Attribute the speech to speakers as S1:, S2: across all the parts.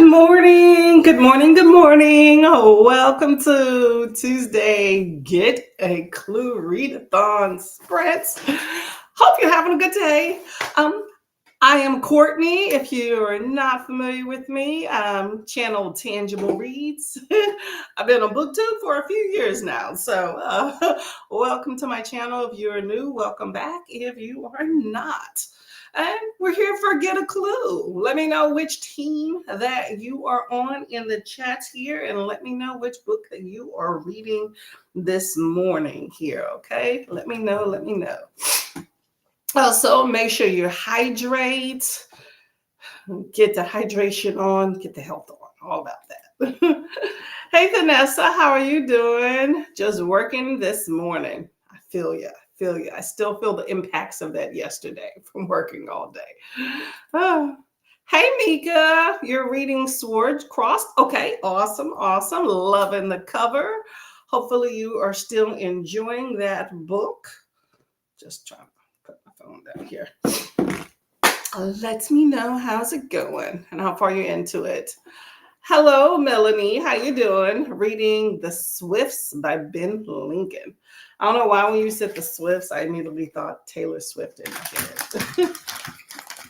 S1: morning. Good morning. Good morning. Welcome to Tuesday. Get a Clue Readathon Sprints. Hope you're having a good day. Um, I am Courtney. If you are not familiar with me, channel Tangible Reads. I've been on BookTube for a few years now. So welcome to my channel. If you're new, welcome back. If you are not. And we're here for Get a Clue. Let me know which team that you are on in the chats here, and let me know which book that you are reading this morning here, okay? Let me know, let me know. Also, make sure you hydrate, get the hydration on, get the health on, all about that. Hey, Vanessa, how are you doing? Just working this morning. I feel you. I still feel the impacts of that yesterday from working all day. Oh. Hey, Mika, you're reading Swords Crossed. Okay, awesome. Loving the cover. Hopefully you are still enjoying that book. Just trying to put my phone down here. Let me know how's it going and how far you're into it. Hello, Melanie. How you doing? Reading The Swifts by Ben Lincoln. I don't know why when you said The Swifts, I immediately thought Taylor Swift in my head.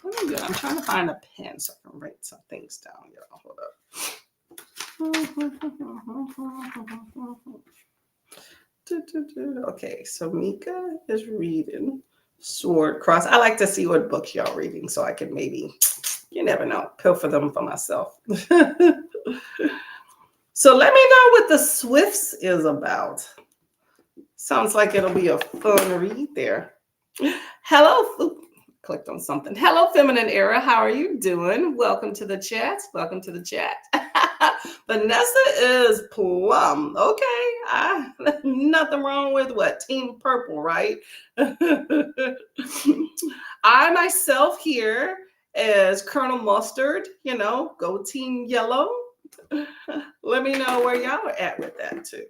S1: What am I doing? I'm trying to find a pen so I can write some things down. Hold up. Okay, so Mika is reading Sword Cross. I like to see what books y'all reading so I can maybe, you never know, pilfer them for myself. So let me know what The Swifts is about. Sounds like it'll be a fun read there. Hello, clicked on something. Hello, Feminine Era. How are you doing? Welcome to the chat. Vanessa is plum. Okay. Nothing wrong with what? Team Purple, right? I myself here as Colonel Mustard, go Team Yellow. Let me know where y'all are at with that too.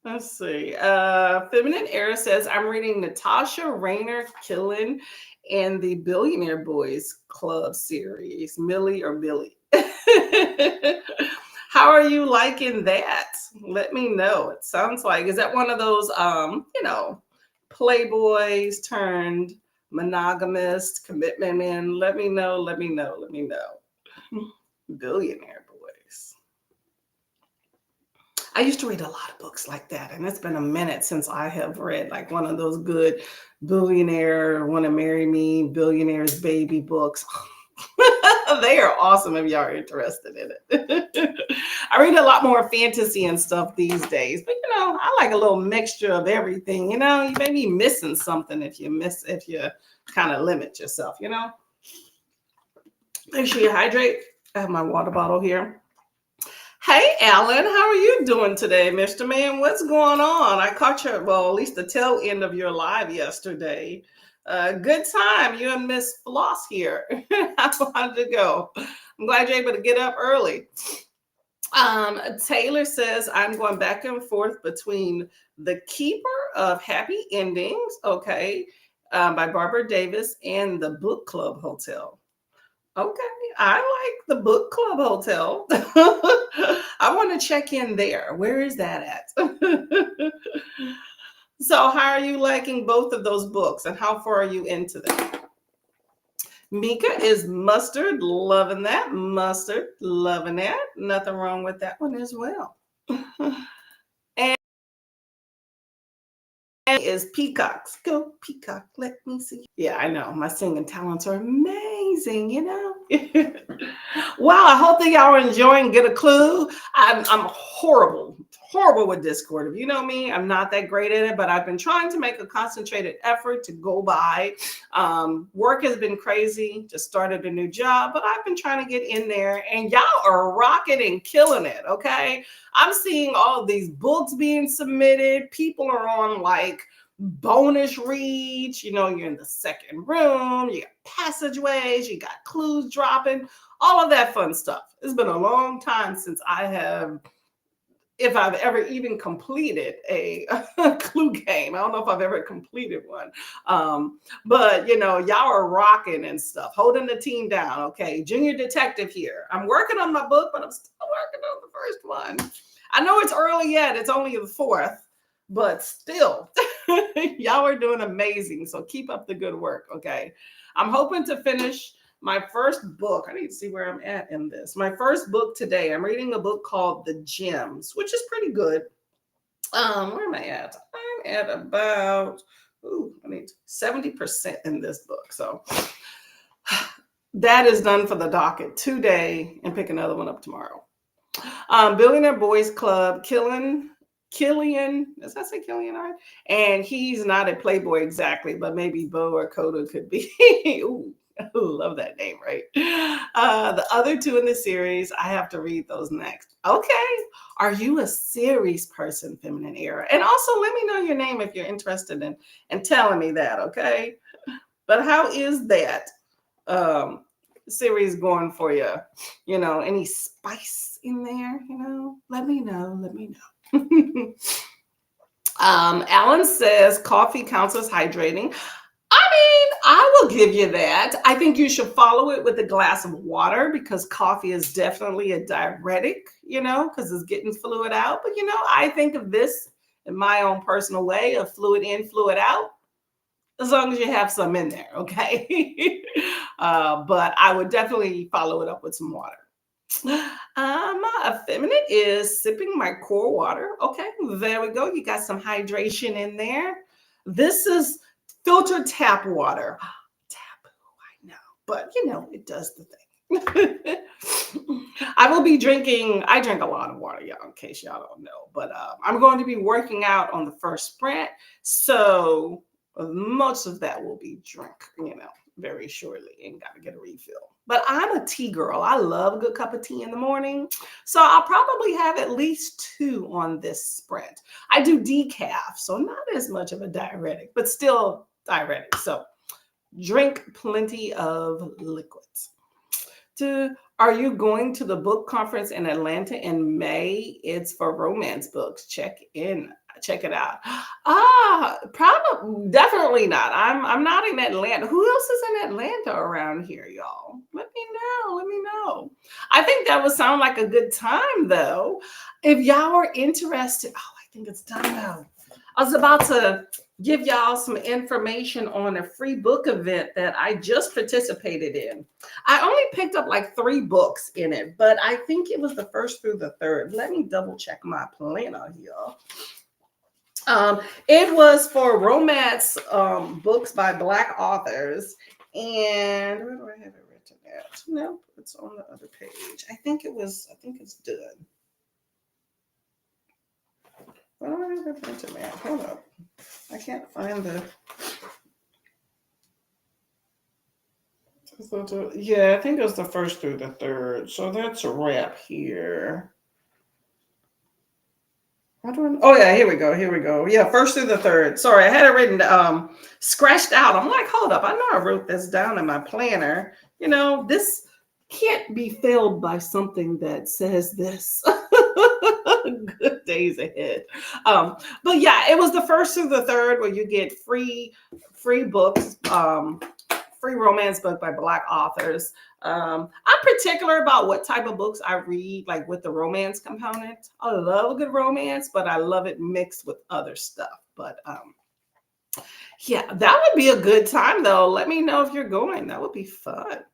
S1: Let's see. Feminine Era says, I'm reading Natasha Rayner Killen and the Billionaire Boys Club series, Millie or Billy. How are you liking that? Let me know. It sounds like, is that one of those, playboys turned monogamist commitment men? Let me know. Billionaire Boys. I used to read a lot of books like that, and it's been a minute since I have read like one of those good billionaire, want to marry me, billionaire's baby books. They are awesome if y'all are interested in it. I read a lot more fantasy and stuff these days, but I like a little mixture of everything. You may be missing something if you kind of limit yourself, Make sure you hydrate. I have my water bottle here. Hey, Alan, how are you doing today, Mr. Man? What's going on? I caught you, well, at least the tail end of your live yesterday. Good time. You and Miss Floss here. How did it go? I'm glad you're able to get up early. Taylor says, I'm going back and forth between The Keeper of Happy Endings, by Barbara Davis, and The Book Club Hotel. Okay, I like the Book Club Hotel. I want to check in there. Where is that at? So how are you liking both of those books, and how far are you into them? Mika is Mustard, loving that. Mustard, loving that. Nothing wrong with that one as well. And is Peacocks. Go Peacock, let me see. Yeah, I know. My singing talents are amazing, Wow, I hope that y'all are enjoying Get a Clue. I'm horrible with Discord. If you know me, I'm not that great at it, but I've been trying to make a concentrated effort to go by. Work has been crazy. Just started a new job, but I've been trying to get in there, and y'all are rocking and killing it, okay? I'm seeing all of these books being submitted. People are on like bonus reads, you're in the second room, you got passageways, you got clues dropping, all of that fun stuff. It's been a long time since I have if I've ever even completed a clue game. I don't know if I've ever completed one. But y'all are rocking and stuff, holding the team down. Okay, junior detective here. I'm working on my book, but I'm still working on the first one. I know it's early yet. It's only the fourth, but still, y'all are doing amazing. So keep up the good work. Okay, I'm hoping to finish my first book. I need to see where I'm at in this. My first book today. I'm reading a book called The Gems, which is pretty good. Where am I at? I'm at about I need 70% in this book. So that is done for the docket today, and pick another one up tomorrow. Billionaire Boys Club, Killian, does that say Killian? All right. And he's not a Playboy exactly, but maybe Bo or Coda could be. Ooh, love that name, right? The other two in the series, I have to read those next. Okay. Are you a series person, Feminine Era? And also let me know your name if you're interested in telling me that, okay? But how is that series going for you? Any spice in there? Let me know. Let me know. Alan says coffee counts as hydrating. I mean, I will give you that. I think you should follow it with a glass of water, because coffee is definitely a diuretic, because it's getting fluid out. But, I think of this in my own personal way of fluid in, fluid out, as long as you have some in there, okay? But I would definitely follow it up with some water. Effeminate is sipping my core water. Okay, there we go. You got some hydration in there. This is filtered tap water. Taboo, I know, but it does the thing. I will be drinking. I drink a lot of water, y'all, in case y'all don't know. But I'm going to be working out on the first sprint, so most of that will be drink, very shortly, and got to get a refill. But I'm a tea girl. I love a good cup of tea in the morning. So I'll probably have at least 2 on this sprint. I do decaf, so not as much of a diuretic, but still diuretic. So drink plenty of liquids. Are you going to the book conference in Atlanta in May? It's for romance books. Check it out. Probably definitely not. I'm not in Atlanta. Who else is in Atlanta around here, y'all? Let me know. I think that would sound like a good time, though. If y'all are interested. I think it's done now. I was about to give y'all some information on a free book event that I just participated in. I only picked up like 3 books in it, but I think it was the 1st through the 3rd. Let me double check my planner here. It was for romance books by Black authors. And where do I have it written at? Nope, it's on the other page. I think it's done. Where do I have it written at? Hold up. I can't find the. Yeah, I think it was the 1st through the 3rd. So that's a wrap here. Oh yeah, here we go. Yeah, 1st through the 3rd. Sorry, I had it written scratched out. I'm like, hold up. I know I wrote this down in my planner. This can't be failed by something that says this. Good days ahead. But yeah, it was the 1st through the 3rd where you get free books, free romance book by Black authors. I'm particular about what type of books I read, like with the romance component. I love a good romance, but I love it mixed with other stuff. But yeah, that would be a good time, though. Let me know if you're going. That would be fun.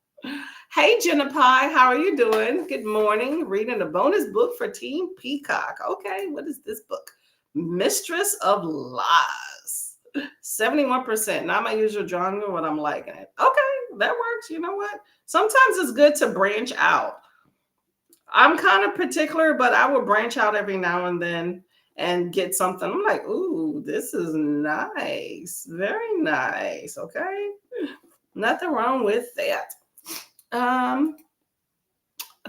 S1: Hey, Jenna Pie, how are you doing? Good morning. Reading a bonus book for Team Peacock. Okay, what is this book? Mistress of Lies. 71%. Not my usual genre, but I'm liking it. Okay, that works. You know what? Sometimes it's good to branch out. I'm kind of particular, but I will branch out every now and then and get something. I'm like, ooh, this is nice. Very nice. Okay. Nothing wrong with that.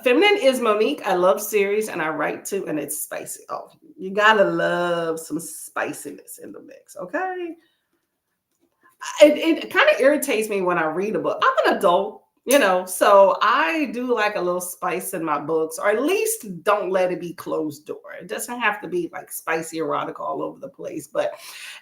S1: Feminine is Monique. I love series and I write too, and it's spicy. Oh, you gotta love some spiciness in the mix, okay? It kind of irritates me when I read a book. I'm an adult, So I do like a little spice in my books, or at least don't let it be closed door. It doesn't have to be like spicy erotic all over the place, but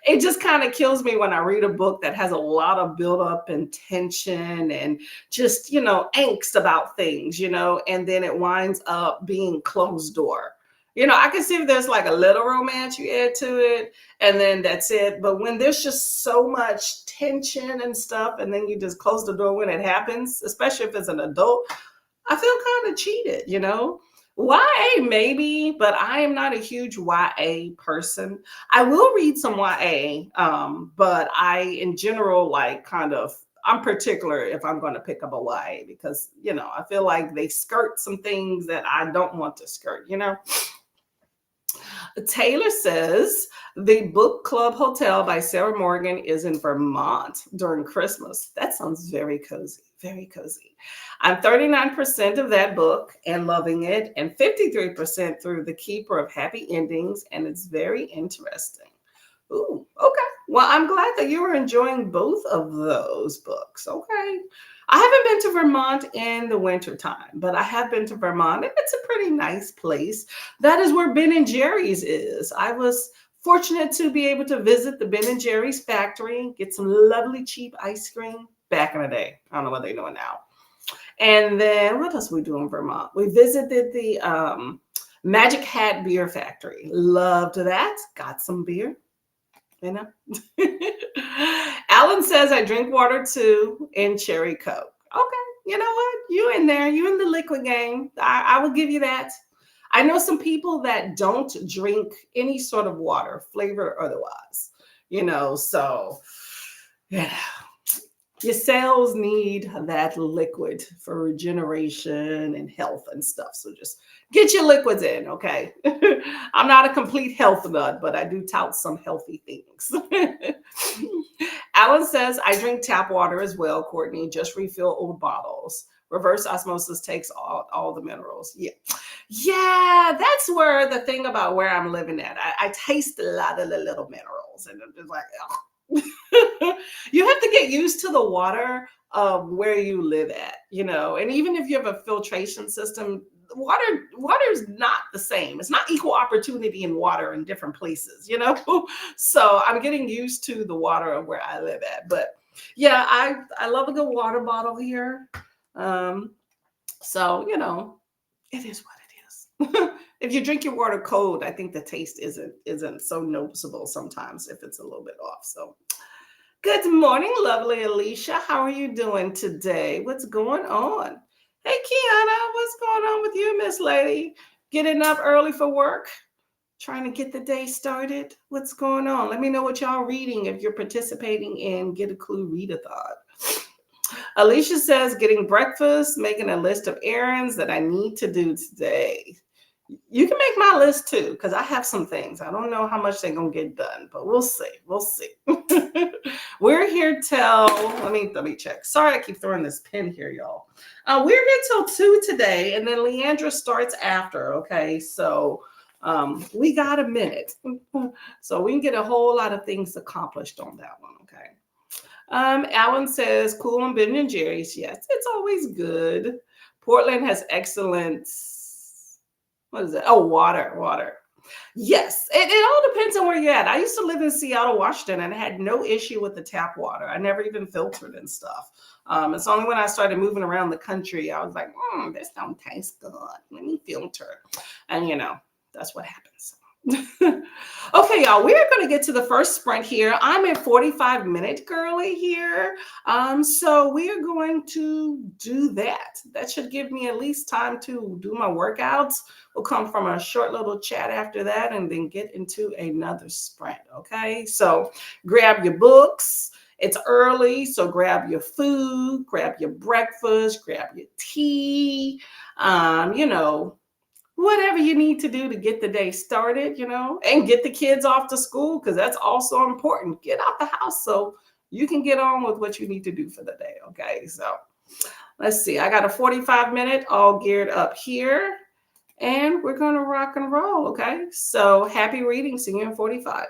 S1: it just kind of kills me when I read a book that has a lot of build up and tension and just, angst about things, and then it winds up being closed door. I can see if there's like a little romance you add to it, and then that's it. But when there's just so much tension and stuff, and then you just close the door when it happens, especially if it's an adult, I feel kind of cheated. YA maybe, but I am not a huge YA person. I will read some YA, but I, in general, like kind of. I'm particular if I'm going to pick up a YA because, I feel like they skirt some things that I don't want to skirt. Taylor says the Book Club Hotel by Sarah Morgan is in Vermont during Christmas. That sounds very cozy, very cozy. I'm 39% of that book and loving it, and 53% through The Keeper of Happy Endings, and it's very interesting. Ooh, okay. Well, I'm glad that you were enjoying both of those books. Okay. I haven't been to Vermont in the wintertime, but I have been to Vermont, and it's a pretty nice place. That is where Ben and Jerry's is. I was fortunate to be able to visit the Ben and Jerry's factory, get some lovely cheap ice cream back in the day. I don't know what they're doing now. And then what else we do in Vermont? We visited the Magic Hat Beer Factory. Loved that. Got some beer. You know. Alan says I drink water too and cherry coke. Okay, you know what? You in there? You in the liquid game? I will give you that. I know some people that don't drink any sort of water, flavor or otherwise. So yeah, your cells need that liquid for regeneration and health and stuff. So just get your liquids in, okay? I'm not a complete health nut, but I do tout some healthy things. Alan says, I drink tap water as well, Courtney. Just refill old bottles. Reverse osmosis takes all the minerals. Yeah. Yeah, that's where the thing about where I'm living at. I taste a lot of the little minerals, and I'm just like, oh. You have to get used to the water of where you live at, and even if you have a filtration system, water is not the same. It's not equal opportunity in water in different places. So I'm getting used to the water of where I live at. But yeah, I love a good water bottle here. So it is what it is. If you drink your water cold, I think the taste isn't so noticeable sometimes if it's a little bit off. So good morning, lovely Alicia. How are you doing today? What's going on? Hey, Kiana, what's going on with you, Miss Lady? Getting up early for work? Trying to get the day started? What's going on? Let me know what y'all reading if you're participating in Get a Clue Readathon. Alicia says, getting breakfast, making a list of errands that I need to do today. You can make my list too, because I have some things. I don't know how much they're gonna get done, but we'll see. We'll see. We're here till let me check. Sorry, I keep throwing this pen here, y'all. We're here till 2 today, and then Leandra starts after. Okay, so we got a minute, so we can get a whole lot of things accomplished on that one. Okay. Alan says, cool on Ben and Jerry's. Yes, it's always good. Portland has excellent, what is it? Oh, water. Yes, it all depends on where you're at. I used to live in Seattle, Washington, and I had no issue with the tap water. I never even filtered and stuff. It's only when I started moving around the country, I was like, this don't taste good. Let me filter. And, that's what happens. Okay, y'all, we're going to get to the first sprint here. I'm at 45-minute girly here. So we are going to do that. That should give me at least time to do my workouts. We'll come from a short little chat after that and then get into another sprint. Okay, so grab your books. It's early, so grab your food, grab your breakfast, grab your tea, whatever you need to do to get the day started, and get the kids off to school, because that's also important. Get out the house so you can get on with what you need to do for the day. Okay, so let's see. I got a 45-minute all geared up here, and we're going to rock and roll. Okay, so happy reading. See you in 45.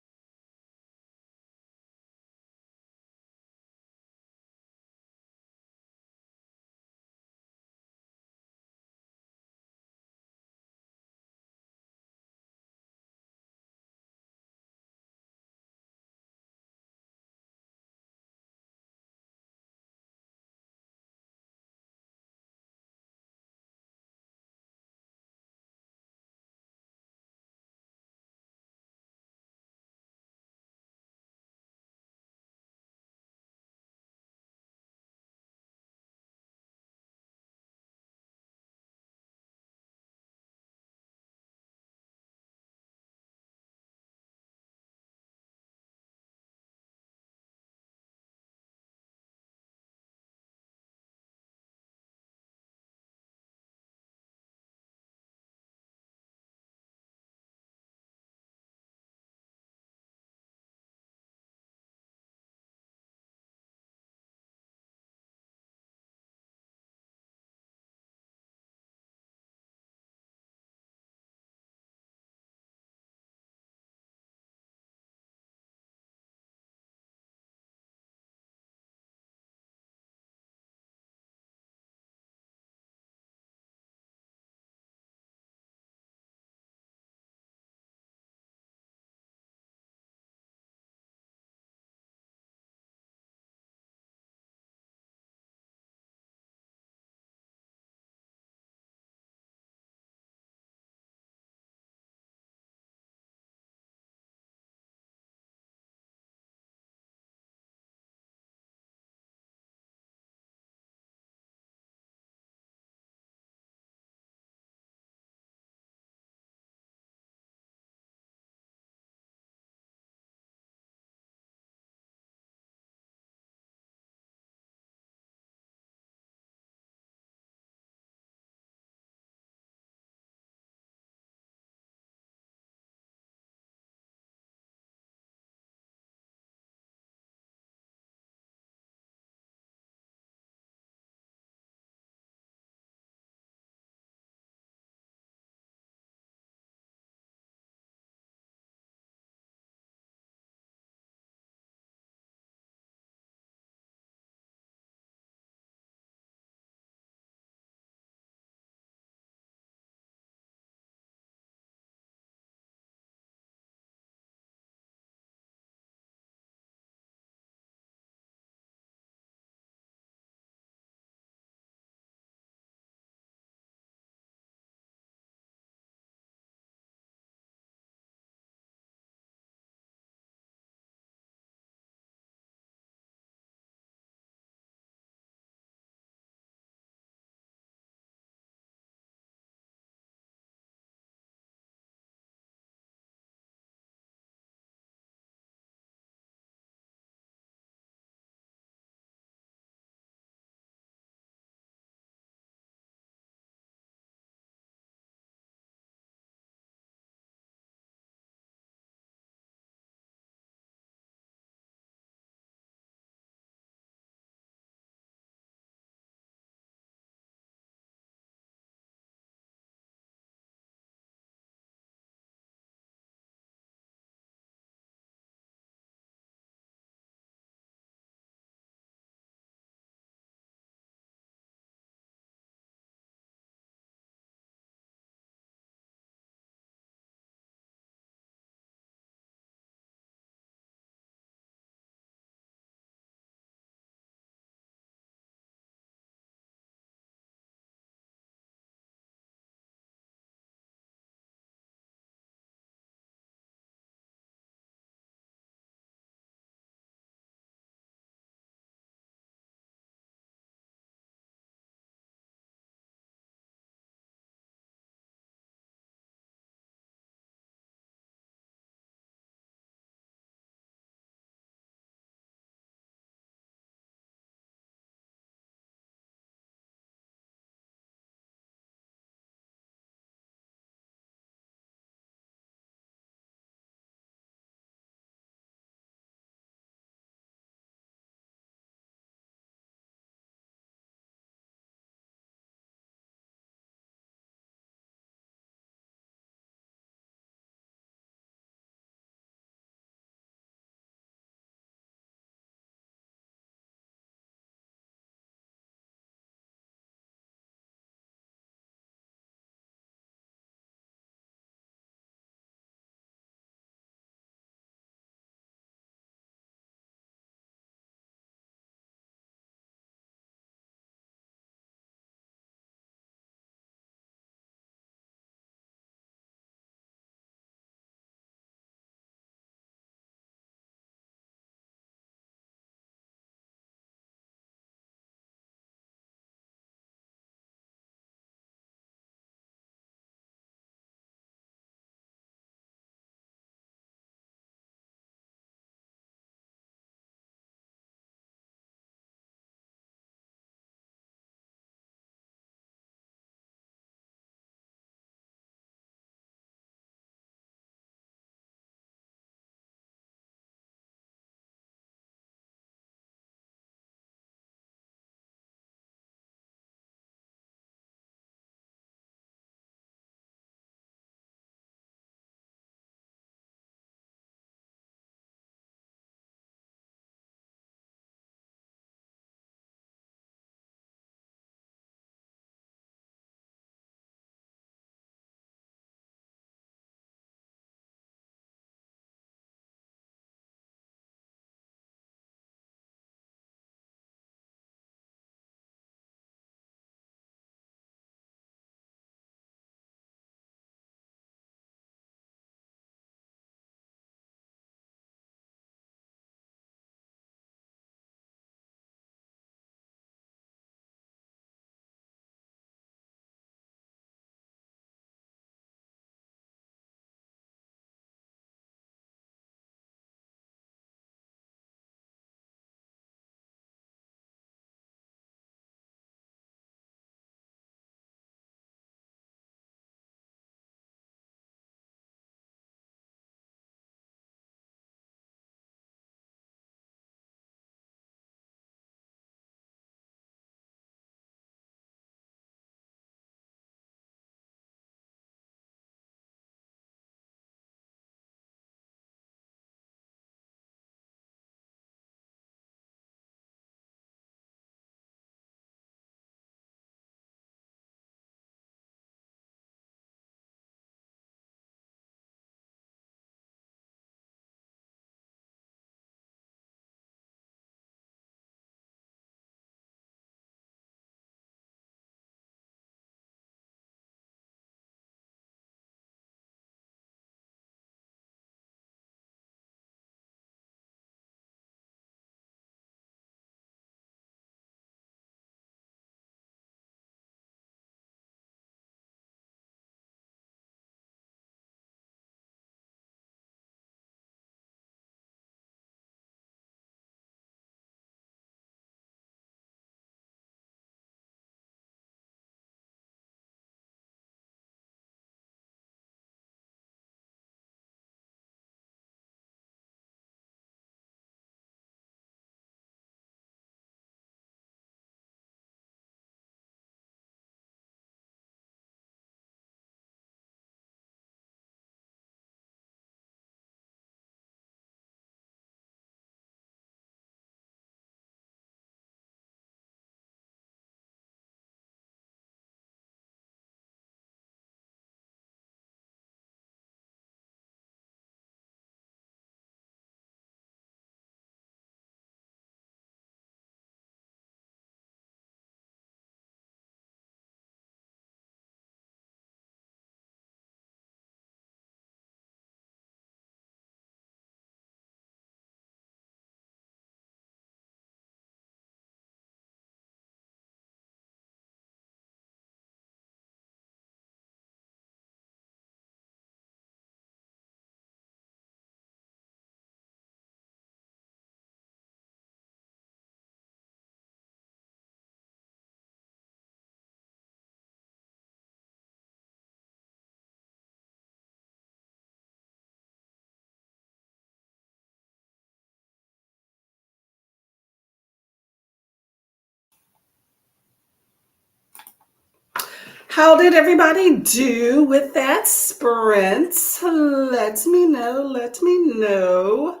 S1: How did everybody do with that sprint? Let me know. Let me know.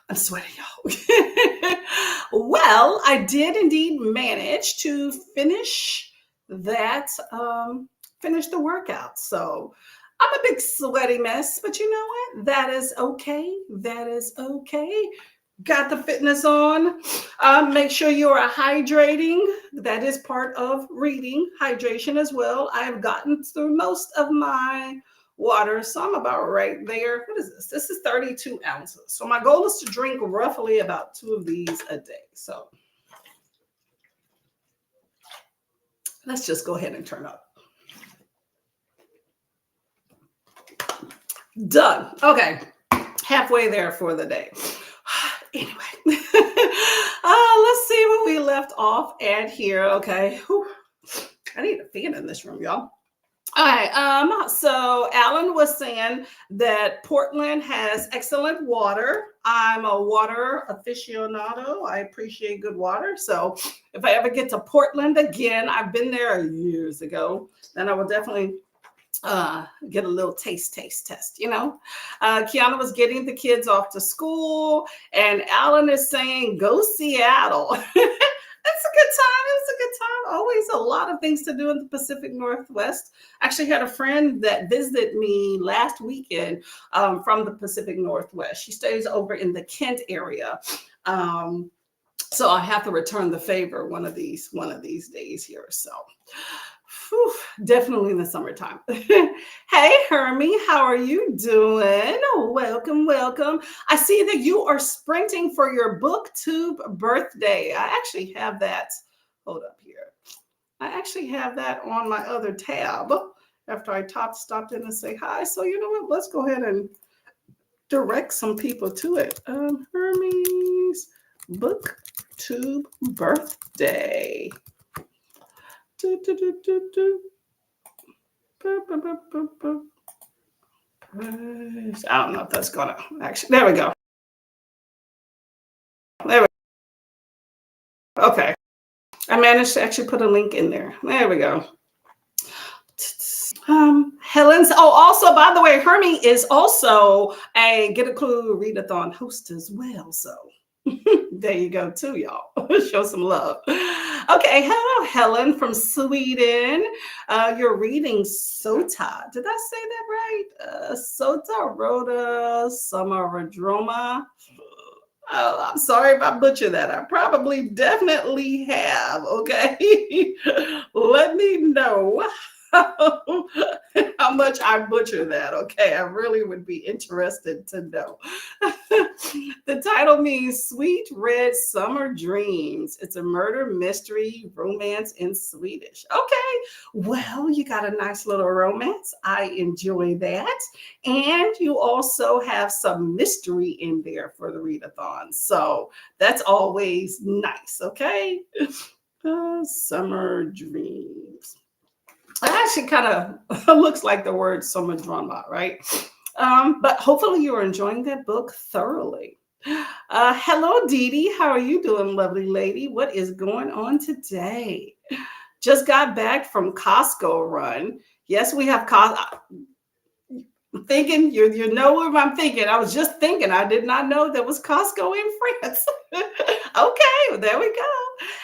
S1: I'm sweating, y'all. Well, I did indeed manage to that, finish the workout. So I'm a big sweaty mess, but you know what? That is okay. That is okay. Got the fitness on. Make sure you are hydrating. That is part of reading, hydration as well. I've gotten through most of my water, so I'm about right there. What is this? This is 32 ounces. So my goal is to drink roughly about 2 of these a day. So let's just go ahead and turn up. Done. Okay. Halfway there for the day. Anyway, let's see where we left off at here. Okay. Whew. I need a fan in this room, y'all. All right. So Alan was saying that Portland has excellent water. I'm a water aficionado. I appreciate good water. So if I ever get to Portland again, I've been there years ago, then I will definitely get a little taste test, you know. Kiana was getting the kids off to school, and Alan is saying, go Seattle. It's a good time. It's a good time. Always a lot of things to do in the Pacific Northwest. Actually had a friend that visited me last weekend from the Pacific Northwest. She stays over in the Kent area. So I have to return the favor one of these days here. So whew, definitely in the summertime. Hey, Hermie, how are you doing? Welcome, welcome. I see that you are sprinting for your booktube birthday. I actually have that. Hold up here. I actually have that on my other tab after I stopped in to say hi. So you know what? Let's go ahead and direct some people to it. Hermes booktube birthday. I don't know if that's gonna actually. There we go. There we go. Okay. I managed to actually put a link in there. There we go. Helen's. Oh, also, by the way, Hermie is also a Get a Clue Readathon host as well. So there you go, too, y'all. Show some love. Okay, hello, Helen from Sweden. You're reading Sota. Did I say that right? Sota Rhoda Samaradroma. Oh, I'm sorry if I butchered that. I probably definitely have. Okay. Let me know how much I butcher that. Okay. I really would be interested to know. The title means Sweet Red Summer Dreams. It's a murder mystery romance in Swedish. Okay. Well, you got a nice little romance. I enjoy that. And you also have some mystery in there for the readathon. So that's always nice. Okay. Summer Dreams. It actually kind of looks like the word summer drama, right? But hopefully you're enjoying that book thoroughly. Hello, Dee Dee. How are you doing, lovely lady? What is going on today? Just got back from Costco run. Yes, we have Costco. Thinking you know what I'm thinking. I was just thinking. I did not know there was Costco in France. Okay, well, there we go.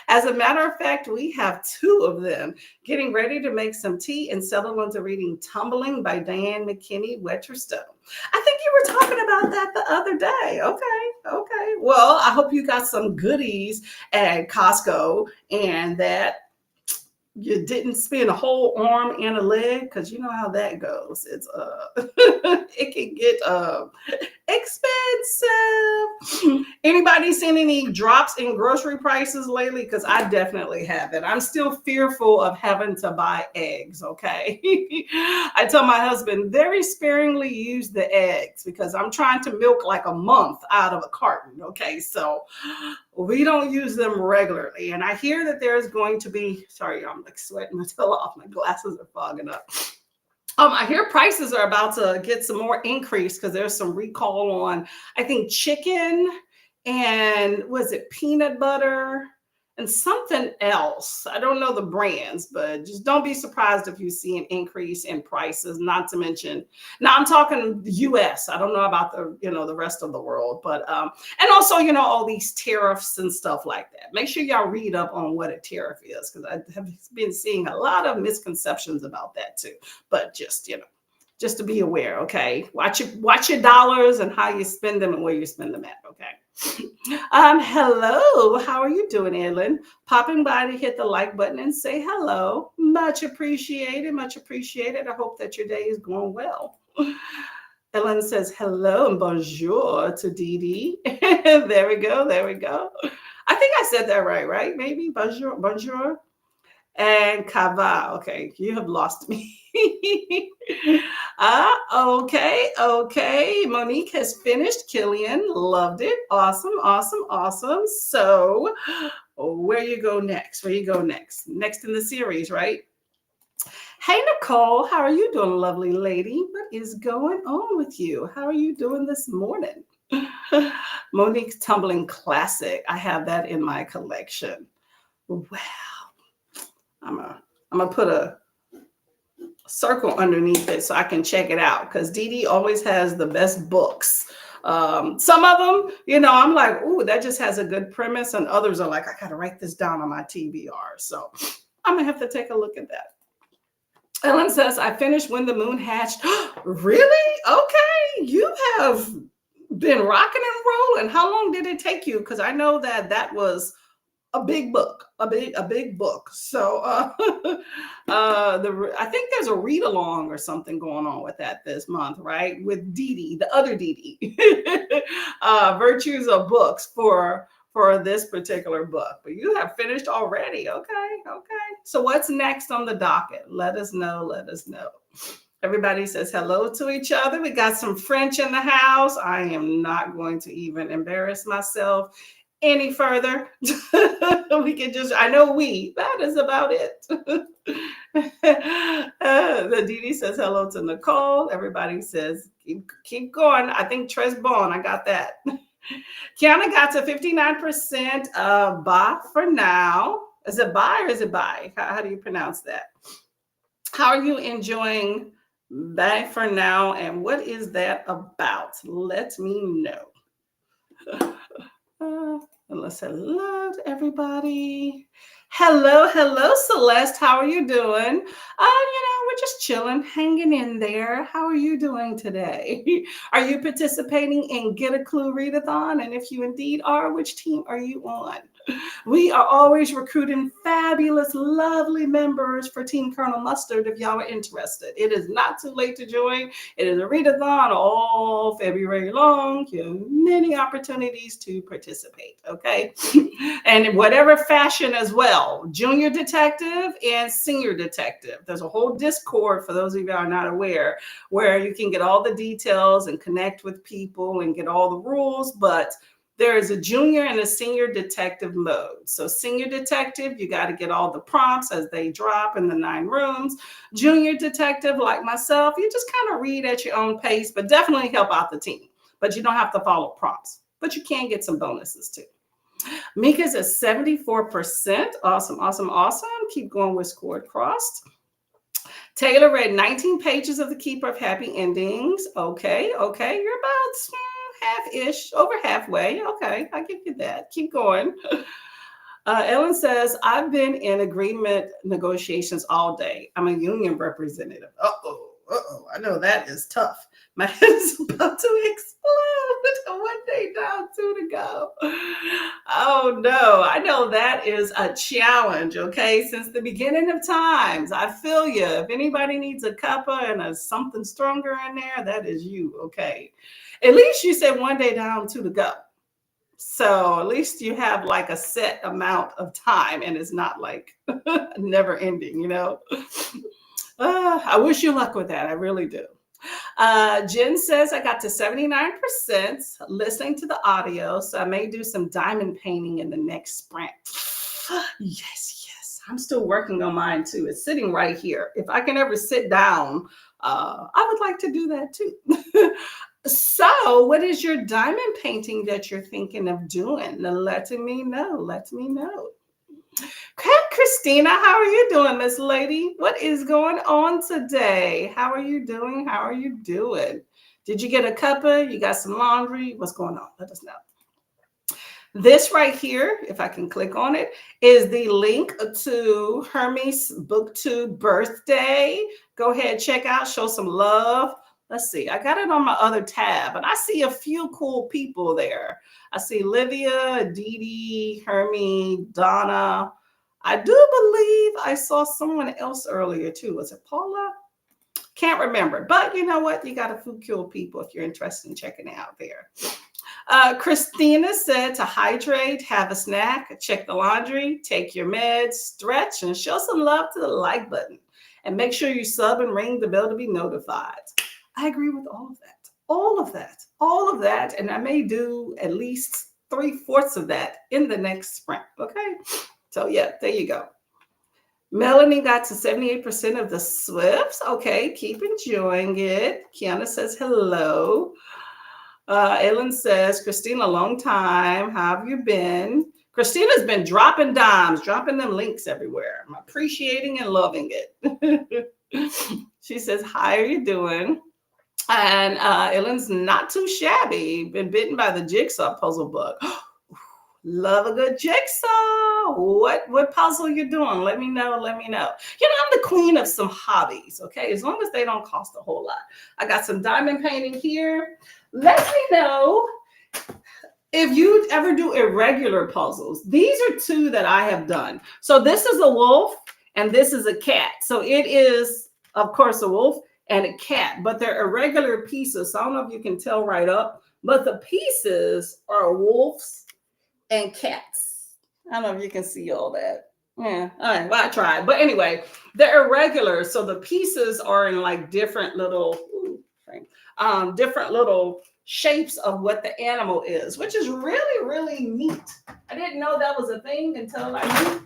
S1: As a matter of fact, we have 2 of them. Getting ready to make some tea and settle into reading Tumbling by Diane McKinney Weatherstone. I think you were talking about that the other day. Okay. Well, I hope you got some goodies at Costco and that you didn't spend a whole arm and a leg, because you know how that goes. It's it can get expensive. Anybody seen any drops in grocery prices lately? Because I definitely haven't. I'm still fearful of having to buy eggs. Okay. I tell my husband very sparingly use the eggs because I'm trying to milk like a month out of a carton. Okay, so we don't use them regularly. And I hear that there's going to be, sorry, I'm like sweating my tail off. My glasses are fogging up. I hear prices are about to get some more increase because there's some recall on, I think, chicken and was it peanut butter and something else. I don't know the brands, but just don't be surprised if you see an increase in prices. Not to mention, now I'm talking U.S. I don't know about the rest of the world, but and also all these tariffs and stuff like that. Make sure y'all read up on what a tariff is, because I have been seeing a lot of misconceptions about that too. But just to be aware, okay? Watch your dollars and how you spend them and where you spend them at, okay? Hello, how are you doing, Ellen? Popping by to hit the like button and say hello. Much appreciated, much appreciated. I hope that your day is going well. Ellen says hello and bonjour to Dee Dee. There we go, there we go. I think I said that right? Maybe bonjour, bonjour. And Kava. Okay, you have lost me. Okay. Monique has finished. Killian loved it. Awesome, awesome, awesome. So, where you go next? Where you go next? Next in the series, right? Hey, Nicole, how are you doing, lovely lady? What is going on with you? How are you doing this morning? Monique's Tumbling Classic. I have that in my collection. Wow. I'm gonna put a circle underneath it so I can check it out, because Dee Dee always has the best books. Some of them, I'm like, ooh, that just has a good premise, and others are like, I gotta write this down on my TBR. So I'm gonna have to take a look at that. Ellen says, I finished When the Moon Hatched. Really? Okay, you have been rocking and rolling. How long did it take you? Because I know that was a big book, a big book. So I think there's a read along or something going on with that this month, right? With Dee Dee, the other Dee Dee. Virtues of Books for this particular book. But you have finished already. Okay. So what's next on the docket? Let us know. Everybody says hello to each other. We got some French in the house. I am not going to even embarrass myself any further. We can that is about it. The Dee Dee says hello to Nicole. Everybody says keep going. I think Tresbon, I got that. Kiana got to 59% buy for now. Is it buy or is it buy? How do you pronounce that? How are you enjoying buy for now, and what is that about? Let me know. Let's say hello to everybody. Hello, Celeste. How are you doing? We're just chilling, hanging in there. How are you doing today? Are you participating in Get a Clue Readathon? And if you indeed are, which team are you on? We are always recruiting fabulous, lovely members for Team Colonel Mustard if y'all are interested. It is not too late to join. It is a readathon all February long. You have many opportunities to participate, okay? And in whatever fashion as well, junior detective and senior detective. There's a whole Discord, for those of you who are not aware, where you can get all the details and connect with people and get all the rules, but there is a junior and a senior detective mode. So senior detective, you got to get all the prompts as they drop in the 9 rooms. Junior detective, like myself, you just kind of read at your own pace, but definitely help out the team. But you don't have to follow prompts, but you can get some bonuses too. Mika's at 74%. Awesome. Keep going with Scored Crossed. Taylor read 19 pages of The Keeper of Happy Endings. Okay. You're about half-ish, over halfway. Okay, I give you that. Keep going. Ellen says, I've been in agreement negotiations all day. I'm a union representative. I know that is tough. My head is about to explode. 1 day down, 2 to go. Oh no, I know that is a challenge, okay? Since the beginning of times, I feel you. If anybody needs a cuppa and something stronger in there, that is you, okay? At least you said 1 day down, 2 to go. So at least you have like a set amount of time and it's not like never ending, I wish you luck with that. I really do. Jen says I got to 79% listening to the audio, so I may do some diamond painting in the next sprint. Yes. I'm still working on mine too. It's sitting right here. If I can ever sit down, I would like to do that too. So what is your diamond painting that you're thinking of doing? Let me know. Christina, how are you doing, Miss Lady? What is going on today? How are you doing? How are you doing? Did you get a cuppa? You got some laundry? What's going on? Let us know. This right here, if I can click on it, is the link to Hermes BookTube birthday. Go ahead, check out, show some love. Let's see, I got it on my other tab, and I see a few cool people there. I see Livia, Dee Dee, Hermie, Donna. I do believe I saw someone else earlier too. Was it Paula? Can't remember, but you know what? You got a few cool people if you're interested in checking it out there. Christina said to hydrate, have a snack, check the laundry, take your meds, stretch, and show some love to the like button. And make sure you sub and ring the bell to be notified. I agree with all of that. All of that. All of that. And I may do at least 3/4 of that in the next sprint. Okay. So, yeah, there you go. Melanie got to 78% of the Swifts. Okay. Keep enjoying it. Kiana says hello. Ellen says, Christina, long time. How have you been? Christina's been dropping dimes, dropping them links everywhere. I'm appreciating and loving it. She says, how are you doing? And Ellen's not too shabby. Been bitten by the jigsaw puzzle bug. Love a good jigsaw. What puzzle you doing? Let me know. Let me know. You know, I'm the queen of some hobbies, okay? As long as they don't cost a whole lot. I got some diamond painting here. Let me know if you ever do irregular puzzles. These are two that I have done. So this is a wolf and this is a cat. So it is, of course, a wolf and a cat, but they're irregular pieces. So I don't know if you can tell right up, but the pieces are wolves and cats. I don't know if you can see all that. Yeah, all right, well, I tried. But anyway, they're irregular. So the pieces are in like different little, different little shapes of what the animal is, which is really, really neat. I didn't know that was a thing until I knew.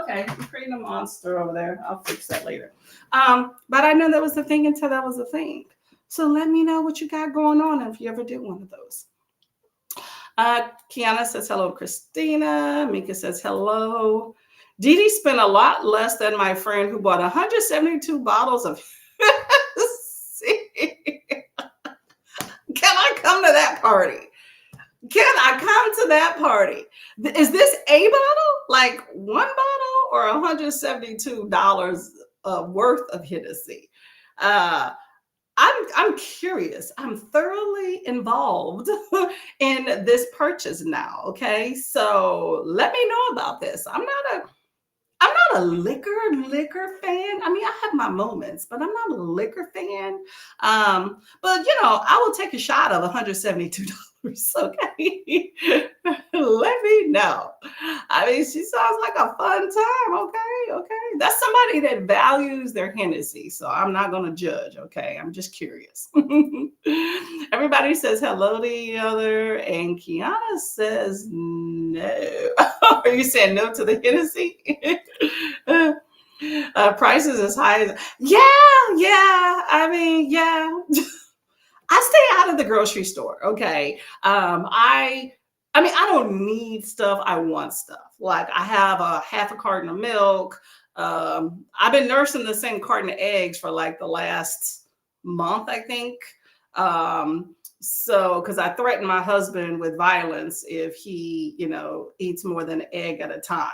S1: Okay, I'm creating a monster over there. I'll fix that later. But I know that was the thing until that was a thing. So let me know what you got going on if you ever did one of those. Kiana says hello, Christina. Mika says hello. Dee Dee spent a lot less than my friend who bought 172 bottles of. Can I come to that party? Can I come to that party? Is this a bottle, like one bottle, or $172 worth of Hennessy? I'm curious. I'm thoroughly involved in this purchase now. Okay, so let me know about this. I'm not a liquor fan. I mean, I have my moments, but I'm not a liquor fan. But you know, I will take a shot of $172. Okay, let me know. I mean, she sounds like a fun time. Okay, that's somebody that values their Hennessy, so I'm not gonna judge. Okay, I'm just curious. Everybody says hello to each other, and Kiana says no. Are you saying no to the Hennessy? Prices as high as I mean, yeah. I stay out of the grocery store. Okay. I mean, I don't need stuff. I want stuff. Like I have a half a carton of milk. I've been nursing the same carton of eggs for like the last month, I think. So because I threatened my husband with violence if he, you know, eats more than an egg at a time.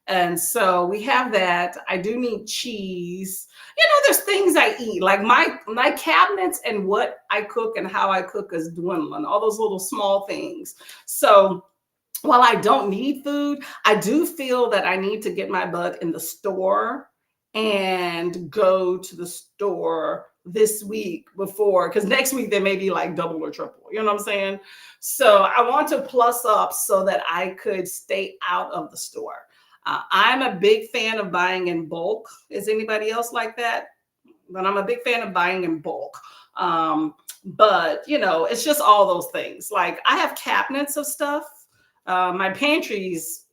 S1: And so we have that. I do need cheese. You know, there's things I eat, like my cabinets and what I cook and how I cook is dwindling, all those little small things. So while I don't need food, I do feel that I need to get my butt in the store and go to the store this week before, because next week they may be like double or triple. You know what I'm saying? So I want to plus up so that I could stay out of the store. I'm a big fan of buying in bulk. Is anybody else like that? But I'm a big fan of buying in bulk. But, you know, it's just all those things. Like I have cabinets of stuff. My pantry's,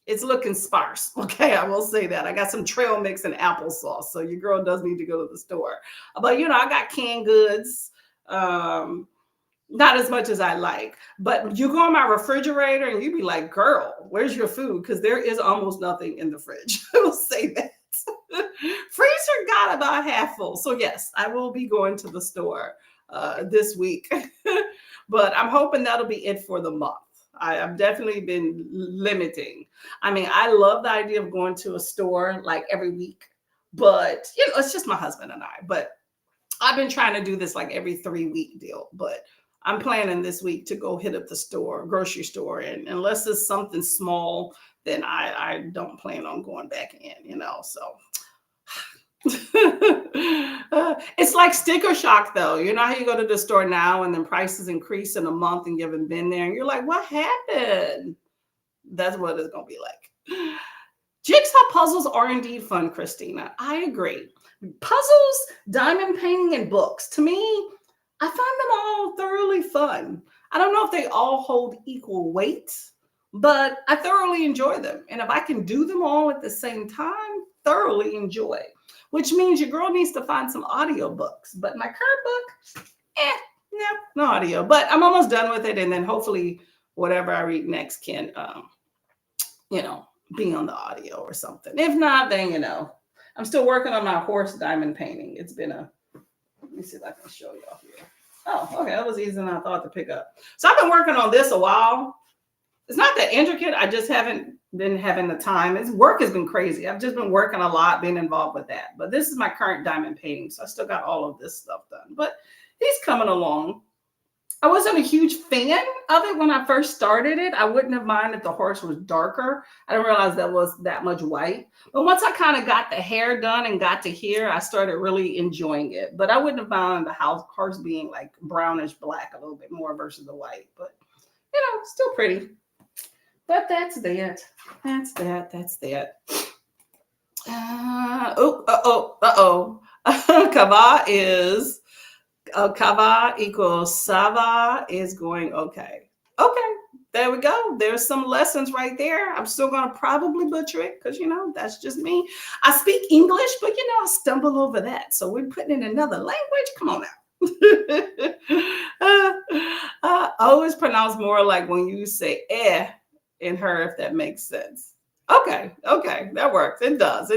S1: it's looking sparse. Okay, I will say that. I got some trail mix and applesauce. So your girl does need to go to the store. But, you know, I got canned goods. Not as much as I like. But you go in my refrigerator and you be like, girl, where's your food? Because there is almost nothing in the fridge. I will say that. Freezer got about half full. So yes, I will be going to the store this week. But I'm hoping that'll be it for the month. I've definitely been limiting. I mean, I love the idea of going to a store like every week, but you know, it's just my husband and I. But I've been trying to do this like every 3 week deal, but I'm planning this week to go hit up the store, grocery store, and unless it's something small, then I don't plan on going back in, you know. So it's like sticker shock, though. You know how you go to the store now and then prices increase in a month and you haven't been there, and you're like, what happened? That's what it's gonna be like. Jigsaw puzzles are indeed fun, Christina. I agree. Puzzles, diamond painting, and books. To me, I find them all thoroughly fun. I don't know if they all hold equal weight, but I thoroughly enjoy them. And if I can do them all at the same time, thoroughly enjoy. Which means your girl needs to find some audiobooks. But my current book, no audio. But I'm almost done with it. And then hopefully whatever I read next can you know, be on the audio or something. If not, then, you know, I'm still working on my horse diamond painting. It's been let me see if I can show y'all here. Oh, okay. That was easier than I thought to pick up. So I've been working on this a while. It's not that intricate. I just haven't been having the time. It's work has been crazy. I've just been working a lot, being involved with that. But this is my current diamond painting. So I still got all of this stuff done. But he's coming along. I wasn't a huge fan of it when I first started it. I wouldn't have minded if the horse was darker. I didn't realize that was that much white. But once I kind of got the hair done and got to here, I started really enjoying it. But I wouldn't have minded the horse being like brownish black a little bit more versus the white. But, you know, still pretty. But that's that. That's that. Kava is... Kava equals Sava is going okay. Okay, there we go. There's some lessons right there. I'm still going to probably butcher it because, you know, that's just me. I speak English, but, you know, I stumble over that. So we're putting in another language. Come on now. I always pronounce more like when you say in her, if that makes sense. Okay, that works. It does.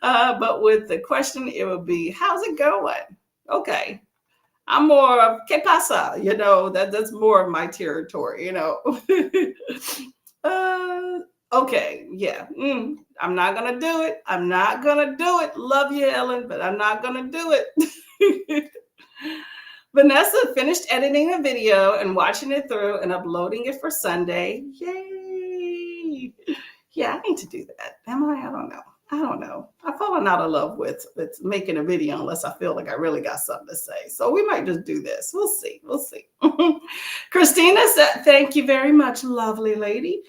S1: But with the question, it would be, how's it going? Okay. I'm more of que pasa, you know, that's more of my territory, you know. Okay, yeah. I'm not gonna do it. Love you, Ellen, but I'm not gonna do it. Vanessa finished editing a video and watching it through and uploading it for Sunday. Yay! Yeah, I need to do that. Am I? I don't know. I've fallen out of love with making a video unless I feel like I really got something to say. So we might just do this. We'll see. Christina said, thank you very much, lovely lady.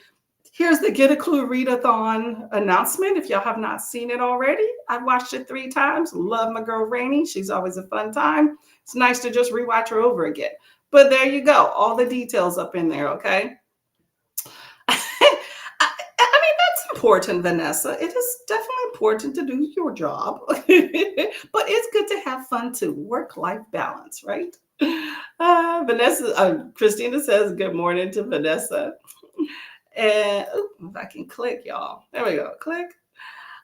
S1: Here's the Get a Clue Readathon announcement. If y'all have not seen it already, I've watched it 3 times. Love my girl Rainey. She's always a fun time. It's nice to just rewatch her over again. But there you go. All the details up in there, okay? Important, Vanessa. It is definitely important to do your job, but it's good to have fun too. Work-life balance, right? Christina says good morning to Vanessa. And if I can click, y'all. There we go. Click.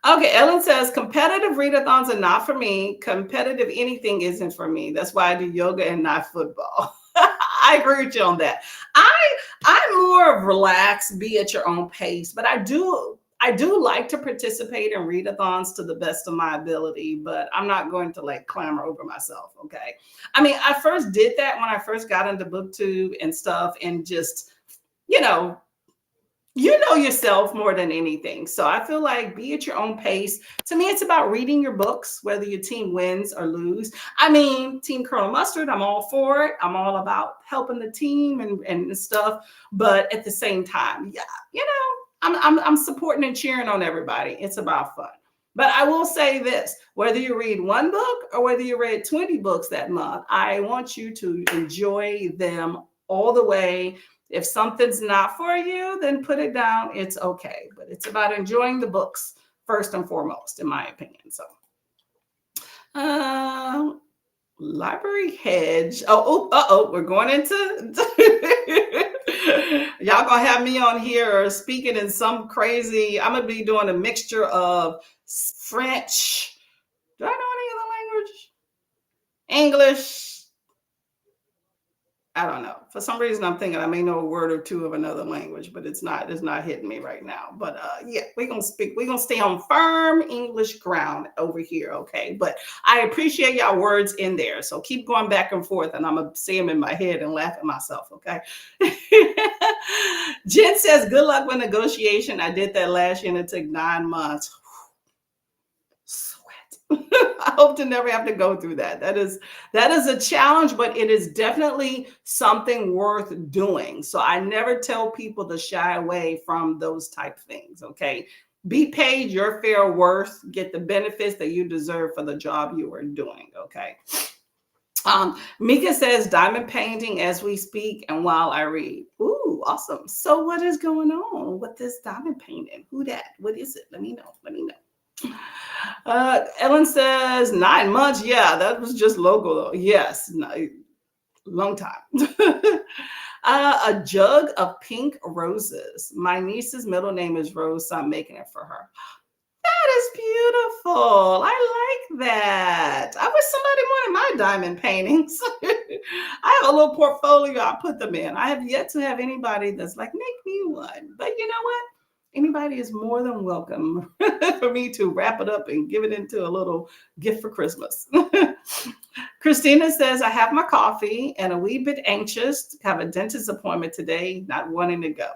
S1: Okay, Ellen says competitive readathons are not for me. Competitive anything isn't for me. That's why I do yoga and not football. I agree with you on that. I'm more of relax, be at your own pace, but I do like to participate in readathons to the best of my ability, but I'm not going to like clamor over myself. Okay. I mean, I first did that when I first got into BookTube and stuff, and just, you know yourself more than anything. So I feel like be at your own pace. To me, it's about reading your books, whether your team wins or lose. I mean, Team Colonel Mustard, I'm all for it. I'm all about helping the team and stuff. But at the same time, yeah, you know, I'm supporting and cheering on everybody. It's about fun. But I will say this, whether you read 1 book or whether you read 20 books that month, I want you to enjoy them all the way. If something's not for you, then put it down. It's okay. But it's about enjoying the books first and foremost, in my opinion. So Library hedge. We're going into y'all gonna have me on here speaking in some crazy. I'm gonna be doing a mixture of French. Do I know any other language? English. I don't know. For some reason, I'm thinking I may know a word or two of another language, but it's not hitting me right now. But yeah, we're gonna speak. We're gonna stay on firm English ground over here, okay? But I appreciate y'all words in there, so keep going back and forth, and I'm gonna say them in my head and laugh at myself, okay? Jen says, "Good luck with negotiation. I did that last year, and it took 9 months." Sweat. I hope to never have to go through that. That is a challenge, but it is definitely something worth doing. So I never tell people to shy away from those type things. Okay. Be paid your fair worth, get the benefits that you deserve for the job you are doing. Okay. Mika says diamond painting as we speak and while I read. Ooh, awesome. So what is going on with this diamond painting? Who that? What is it? Let me know. Let me know. Ellen says 9 months. Yeah, that was just local though. Yes, no, long time. A jug of pink roses. My niece's middle name is Rose, so I'm making it for her. That is beautiful. I like that. I wish somebody wanted my diamond paintings. I have a little portfolio I put them in. I have yet to have anybody that's like, make me one. But you know what? Anybody is more than welcome for me to wrap it up and give it into a little gift for Christmas. Christina says, I have my coffee and a wee bit anxious to have a dentist appointment today, not wanting to go.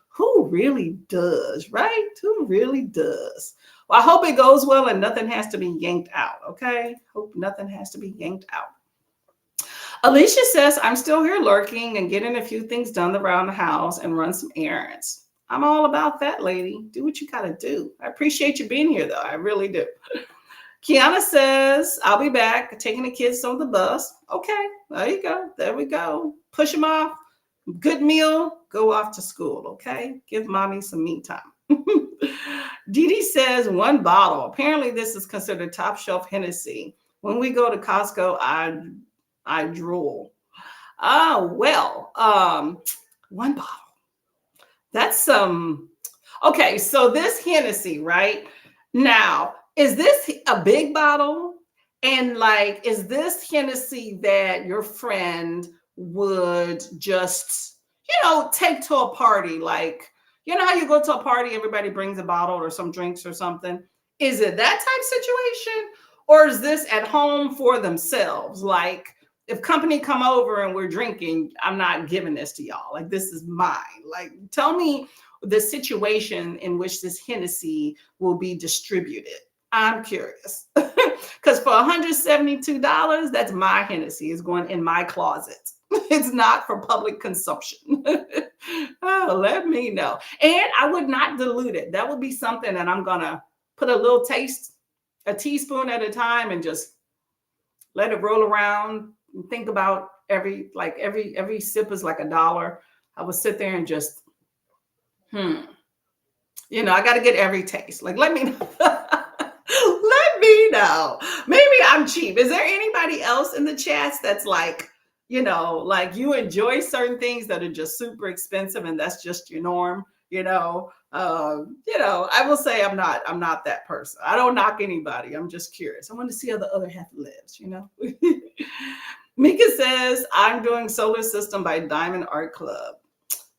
S1: Who really does, right? Who really does? Well, I hope it goes well and nothing has to be yanked out, okay? Hope nothing has to be yanked out. Alicia says, I'm still here lurking and getting a few things done around the house and run some errands. I'm all about that, lady. Do what you got to do. I appreciate you being here, though. I really do. Kiana says, I'll be back taking the kids on the bus. Okay, there you go. There we go. Push them off. Good meal. Go off to school, okay? Give mommy some me time. Dee Dee says, 1 bottle. Apparently, this is considered top shelf Hennessy. When we go to Costco, I drool. Well, 1 bottle. That's some. Okay, so this Hennessy, right? Now, is this a big bottle? And like, is this Hennessy that your friend would just, take to a party? Like, you know how you go to a party, everybody brings a bottle or some drinks or something? Is it that type situation? Or is this at home for themselves? Like, if company come over and we're drinking, I'm not giving this to y'all. Like, this is mine. Like, tell me the situation in which this Hennessy will be distributed. I'm curious. Because for $172, that's my Hennessy. It's going in my closet. It's not for public consumption. Oh, let me know. And I would not dilute it. That would be something that I'm going to put a little taste, a teaspoon at a time, and just let it roll around and think about every sip is like $1. I would sit there and just, I got to get every taste. Like, let me know. Let me know. Maybe I'm cheap. Is there anybody else in the chats that's like, like you enjoy certain things that are just super expensive and that's just your norm? I will say I'm not that person. I don't knock anybody. I'm just curious. I want to see how the other half lives, Mika says, I'm doing Solar System by Diamond Art Club.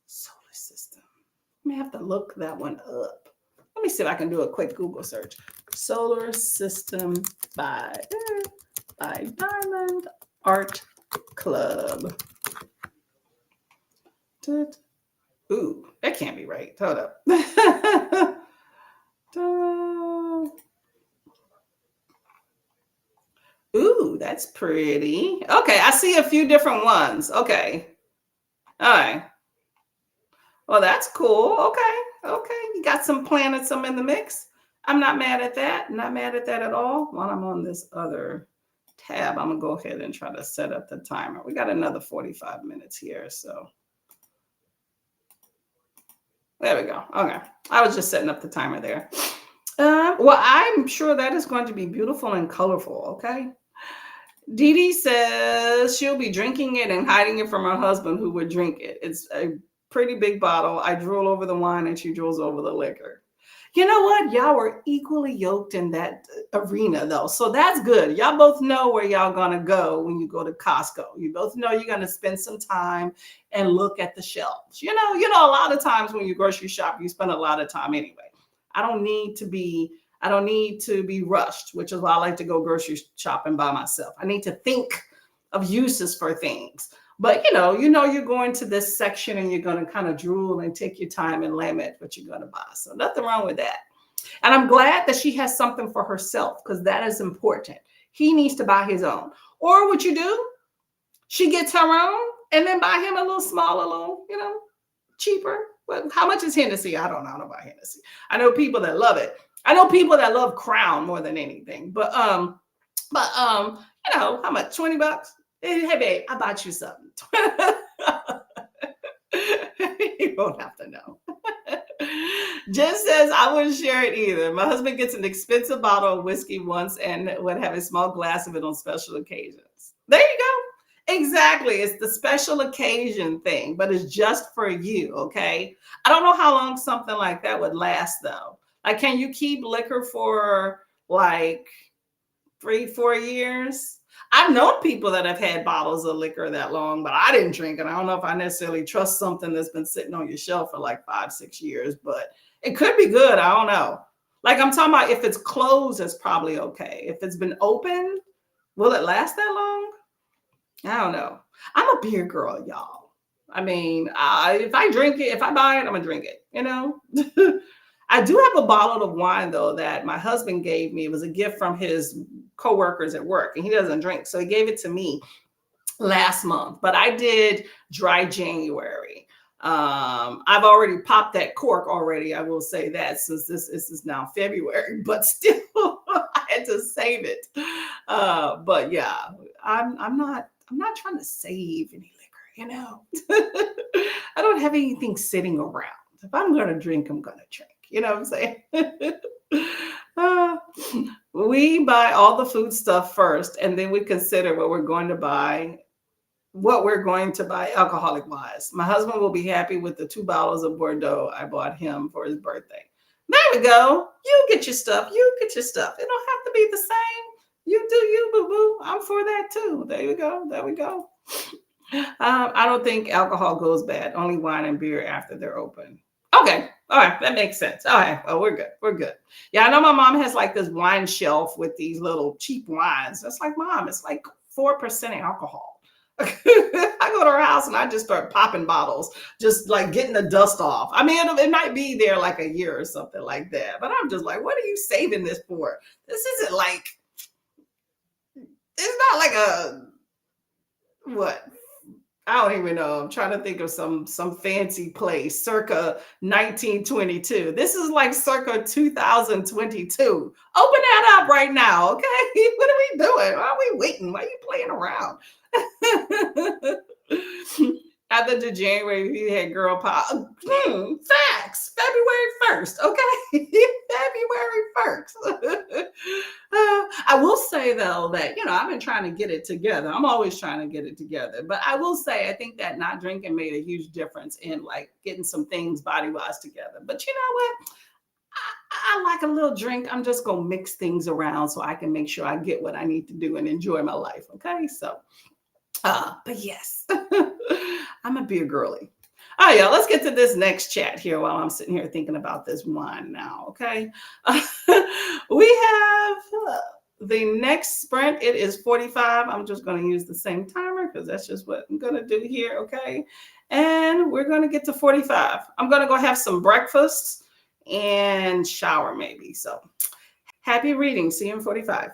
S1: Solar System. I may have to look that one up. Let me see if I can do a quick Google search. Solar System by Diamond Art Club. Ooh, that can't be right. Hold up. Ooh, that's pretty. Okay, I see a few different ones. Okay. All right. Well, that's cool. Okay. You got some planets, some in the mix. I'm not mad at that. Not mad at that at all. While I'm on this other tab, I'm going to go ahead and try to set up the timer. We got another 45 minutes here, so. There we go. Okay. I was just setting up the timer there. Well, I'm sure that is going to be beautiful and colorful, okay? Dee Dee says she'll be drinking it and hiding it from her husband, who would drink it. It's a pretty big bottle. I drool over the wine and she drools over the liquor. You know what? Y'all were equally yoked in that arena, though. So that's good. Y'all both know where y'all gonna go when you go to Costco. You both know you're gonna spend some time and look at the shelves. A lot of times when you grocery shop, you spend a lot of time anyway. I don't need to be I don't need to be rushed, which is why I like to go grocery shopping by myself. I need to think of uses for things. But you're going to this section and you're going to kind of drool and take your time and limit what you're going to buy. So nothing wrong with that. And I'm glad that she has something for herself because that is important. He needs to buy his own. Or what you do, she gets her own and then buy him a little smaller, cheaper. But how much is Hennessy? I don't know about Hennessy. I know people that love it. I know people that love Crown more than anything. How much? $20? Hey, babe, I bought you something. You won't have to know. Jen says, I wouldn't share it either. My husband gets an expensive bottle of whiskey once and would have a small glass of it on special occasions. There you go. Exactly. It's the special occasion thing, but it's just for you. Okay. I don't know how long something like that would last, though. Like, can you keep liquor for like 3, 4 years? I've known people that have had bottles of liquor that long, but I didn't drink it. I don't know if I necessarily trust something that's been sitting on your shelf for like 5, 6 years, but it could be good. I don't know. Like, I'm talking about if it's closed, it's probably okay. If it's been opened, will it last that long? I don't know. I'm a beer girl, y'all. I mean, if I drink it, if I buy it, I'm gonna drink it. I do have a bottle of wine though that my husband gave me. It was a gift from his coworkers at work, and he doesn't drink, so he gave it to me last month. But I did dry January. I've already popped that cork already. I will say that since this is now February, but still, I had to save it. But yeah, I'm not trying to save any liquor. I don't have anything sitting around. If I'm gonna drink, I'm gonna drink. You know what I'm saying? Uh, we buy all the food stuff first, and then we consider what we're going to buy alcoholic wise. My husband will be happy with the 2 bottles of Bordeaux I bought him for his birthday. There we go. You get your stuff. You get your stuff. It don't have to be the same. You do you, boo boo. I'm for that too. There you go. There we go. I don't think alcohol goes bad. Only wine and beer after they're open. Okay. All right. That makes sense. All right. Oh, we're good. We're good. Yeah, I know my mom has like this wine shelf with these little cheap wines. That's like, Mom, it's like 4% alcohol. I go to her house and I just start popping bottles, just like getting the dust off. I mean, it might be there like a year or something like that. But I'm just like, what are you saving this for? This isn't like, it's not like a, what? I don't even know. I'm trying to think of some fancy place, circa 1922. This is like circa 2022. Open that up right now, okay? What are we doing? Why are we waiting? Why are you playing around? After the January, we had girl power. Facts. February 1st, okay? February 1st. I will say though that I've been trying to get it together. I'm always trying to get it together, but I will say I think that not drinking made a huge difference in like getting some things body wise together. But you know what? I like a little drink. I'm just gonna mix things around so I can make sure I get what I need to do and enjoy my life. Okay, so but yes, I'm a beer girly. All right, y'all, let's get to this next chat here while I'm sitting here thinking about this wine now, okay? We have the next sprint. It is 45. I'm just going to use the same timer because that's just what I'm going to do here, okay? And we're going to get to 45. I'm going to go have some breakfast and shower maybe. So happy reading. See you in 45.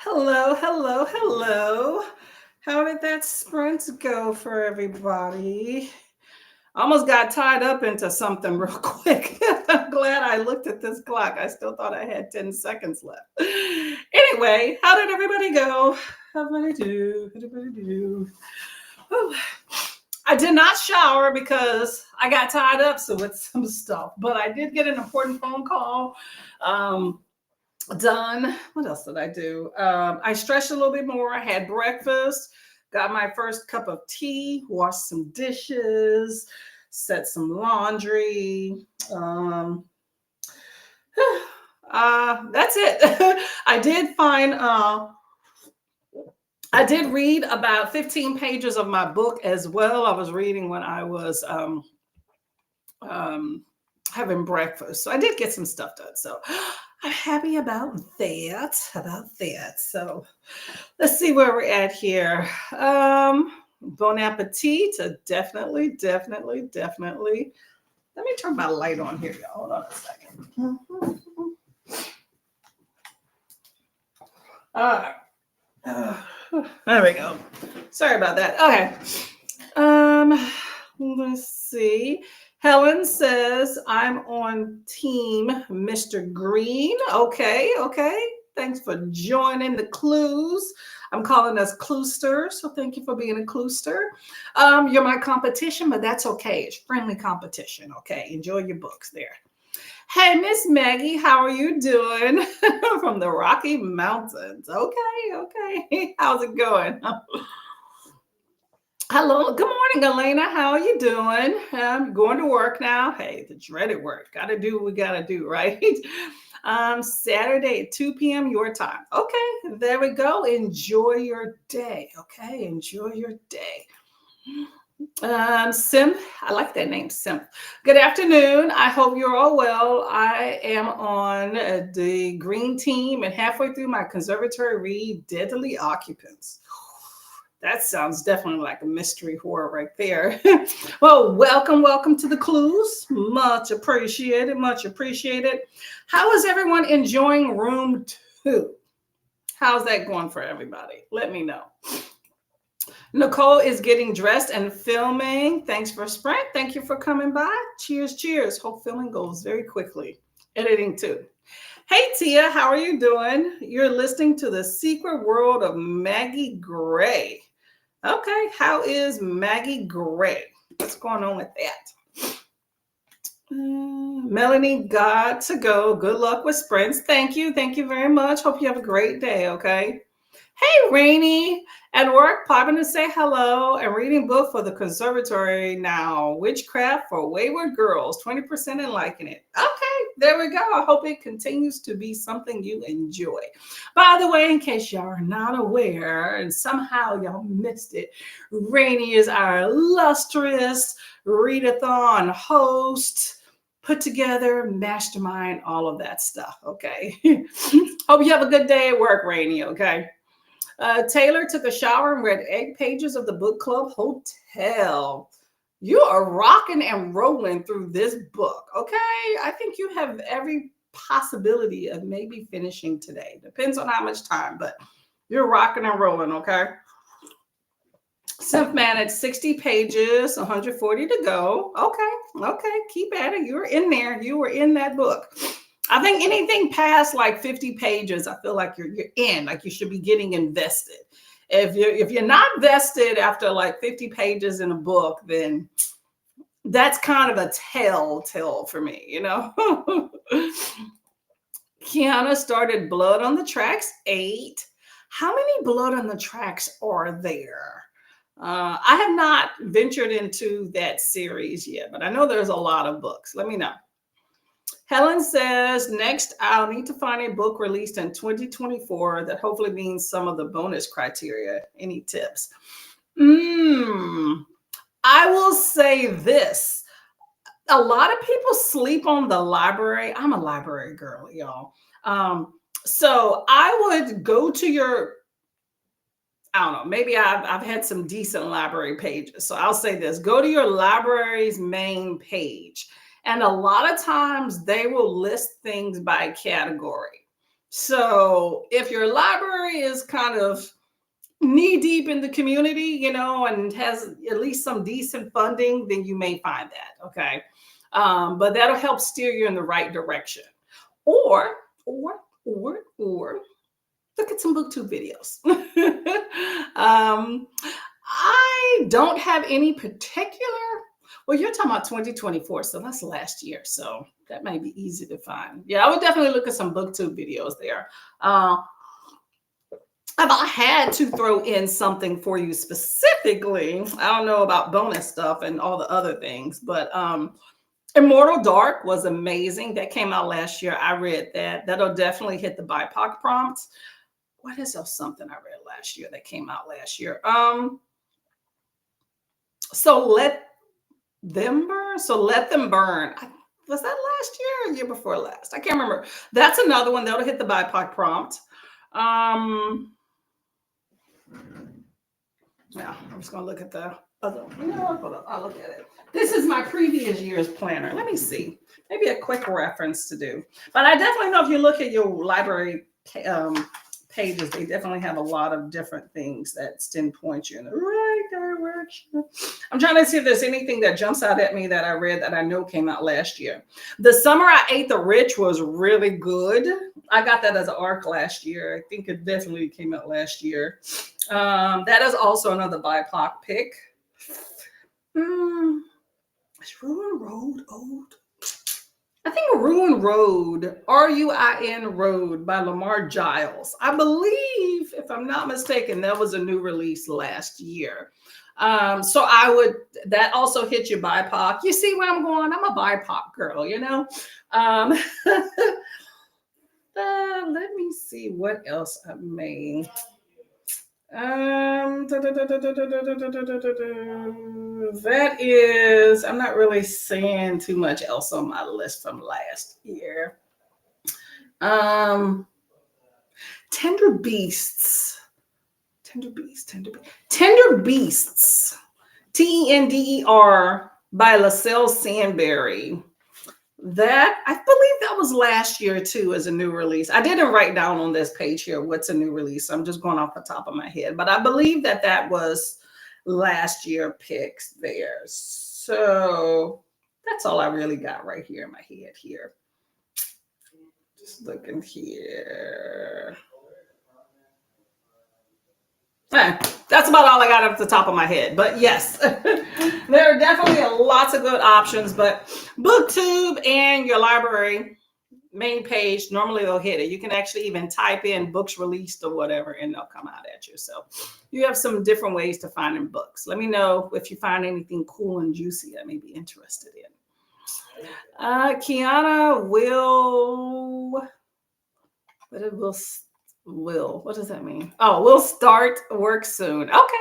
S1: Hello, hello, hello. How did that sprint go for everybody? Almost got tied up into something real quick. I'm glad I looked at this clock. I still thought I had 10 seconds left. Anyway, how did everybody go? How did everybody do? How did everybody do? Whew. I did not shower because I got tied up with some stuff, but I did get an important phone call. Um, Done. What else did I do? I stretched a little bit more. I had breakfast, got my first cup of tea, washed some dishes, set some laundry. That's it. I did find. I did read about 15 pages of my book as well. I was reading when I was um, having breakfast. So I did get some stuff done. So I'm happy about that. So let's see where we're at here. Bon appetit. Definitely, definitely, definitely. Let me turn my light on here, y'all. Hold on a second. All right. There we go. Sorry about that. Okay. Let's see. Helen says, I'm on team Mr. Green. Okay, okay. Thanks for joining the clues. I'm calling us cluesters, so thank you for being a cluester. You're my competition, but that's okay. It's friendly competition, okay? Enjoy your books there. Hey, Miss Maggie, how are you doing? From the Rocky Mountains. Okay, okay. How's it going? Hello, good morning, Elena. How are you doing? I'm going to work now. Hey, the dreaded work. Got to do what we got to do, right? Saturday at 2 p.m. your time. Okay, there we go. Enjoy your day. Okay, enjoy your day. Sim, I like that name, Sim. Good afternoon. I hope you're all well. I am on the green team and halfway through my conservatory read, Deadly Occupants. That sounds definitely like a mystery horror right there. Well, welcome to the clues. Much appreciated, much appreciated. How is everyone enjoying room 2? How's that going for everybody? Let me know. Nicole is getting dressed and filming. Thanks for Sprint. Thank you for coming by. Cheers, cheers. Hope filming goes very quickly. Editing too. Hey, Tia, how are you doing? You're listening to The Secret World of Maggie Gray. Okay, how is Maggie Gray? What's going on with that? Melanie, got to go. Good luck with sprints. Thank you. Thank you very much. Hope you have a great day, okay? Hey, Rainy, at work, popping to say hello and reading book for the conservatory now. Witchcraft for Wayward Girls, 20% and liking it. Okay, there we go. I hope it continues to be something you enjoy. By the way, in case y'all are not aware and somehow y'all missed it, Rainy is our illustrious Readathon host. Put together, mastermind, all of that stuff, okay? Hope you have a good day at work, Rainy, okay? Taylor took a shower and read 8 pages of the book club hotel. You are rocking and rolling through this book, okay? I think you have every possibility of maybe finishing today. Depends on how much time, but you're rocking and rolling, okay? Simpman at 60 pages, 140 to go. Okay, keep at it. You're in there. You were in that book. I think anything past like 50 pages, I feel like you're in, like you should be getting invested. If you're not vested after like 50 pages in a book, then that's kind of a telltale for me, you know. Kiana started Blood on the Tracks 8. How many Blood on the Tracks are there? I have not ventured into that series yet, but I know there's a lot of books. Let me know. Helen says, next, I'll need to find a book released in 2024 that hopefully means some of the bonus criteria. Any tips? I will say this. A lot of people sleep on the library. I'm a library girl, y'all. So I would go to your, I don't know, maybe I've had some decent library pages. So I'll say this, go to your library's main page. And a lot of times they will list things by category. So if your library is kind of knee deep in the community, and has at least some decent funding, then you may find that. Okay. But that'll help steer you in the right direction. Or, or look at some booktube videos. um, I don't have any particular. Well, you're talking about 2024, so that's last year. So that might be easy to find. Yeah, I would definitely look at some booktube videos there. Uh, if I had to throw in something for you specifically, I don't know about bonus stuff and all the other things, but Immortal Dark was amazing. That came out last year. I read that. That'll definitely hit the BIPOC prompts. What is else something I read last year that came out last year? So Let Them Burn. So Let Them Burn. Was that last year or year before last? I can't remember. That's another one that'll hit the BIPOC prompt. Yeah, I'm just gonna look at the other. Hold up. I'll look at it. This is my previous year's planner. Let me see. Maybe a quick reference to do. But I definitely know if you look at your library pages, they definitely have a lot of different things that point you in the right direction. I'm trying to see if there's anything that jumps out at me that I read that I know came out last year. The Summer I Ate the Rich was really good. I got that as an ARC last year. I think it definitely came out last year. That is also another BIPOC pick. Is Ruin Road old? I think Ruin Road, Ruin Road by Lamar Giles. I believe, if I'm not mistaken, that was a new release last year. So that also hit your BIPOC. You see where I'm going? I'm a BIPOC girl, let me see what else I made. That is, I'm not really saying too much else on my list from last year. Tender Beasts. Tender Beasts. Tender by LaSalle Sandberry. That, I believe that was last year too as a new release. I didn't write down on this page here what's a new release. I'm just going off the top of my head, but I believe that was last year picks there. So that's all I really got right here in my head here. Just looking here. That's about all I got off the top of my head. But yes, there are definitely lots of good options. But BookTube and your library main page, normally they'll hit it. You can actually even type in books released or whatever, and they'll come out at you. So you have some different ways to find in books. Let me know if you find anything cool and juicy I may be interested in. Kiana will. What does that mean? Oh, we'll start work soon. Okay.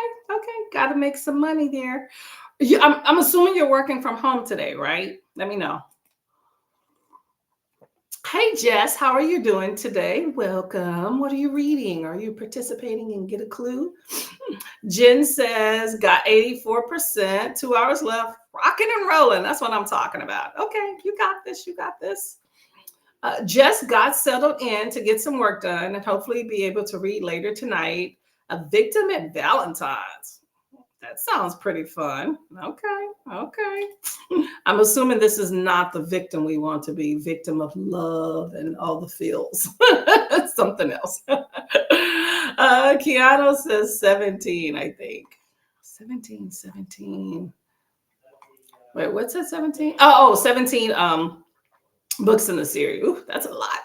S1: Got to make some money there. I'm assuming you're working from home today, right? Let me know. Hey, Jess, how are you doing today? Welcome. What are you reading? Are you participating in Get a Clue? Jen says, got 84%, 2 hours left. Rocking and rolling. That's what I'm talking about. Okay, you got this. Jess got settled in to get some work done and hopefully be able to read later tonight. A Victim at Valentine's. That sounds pretty fun. Okay. I'm assuming this is not the victim we want to be, victim of love and all the feels. Something else. Keanu says 17, I think. 17. Wait, what's that, 17? Oh, 17 books in the series. Ooh, that's a lot.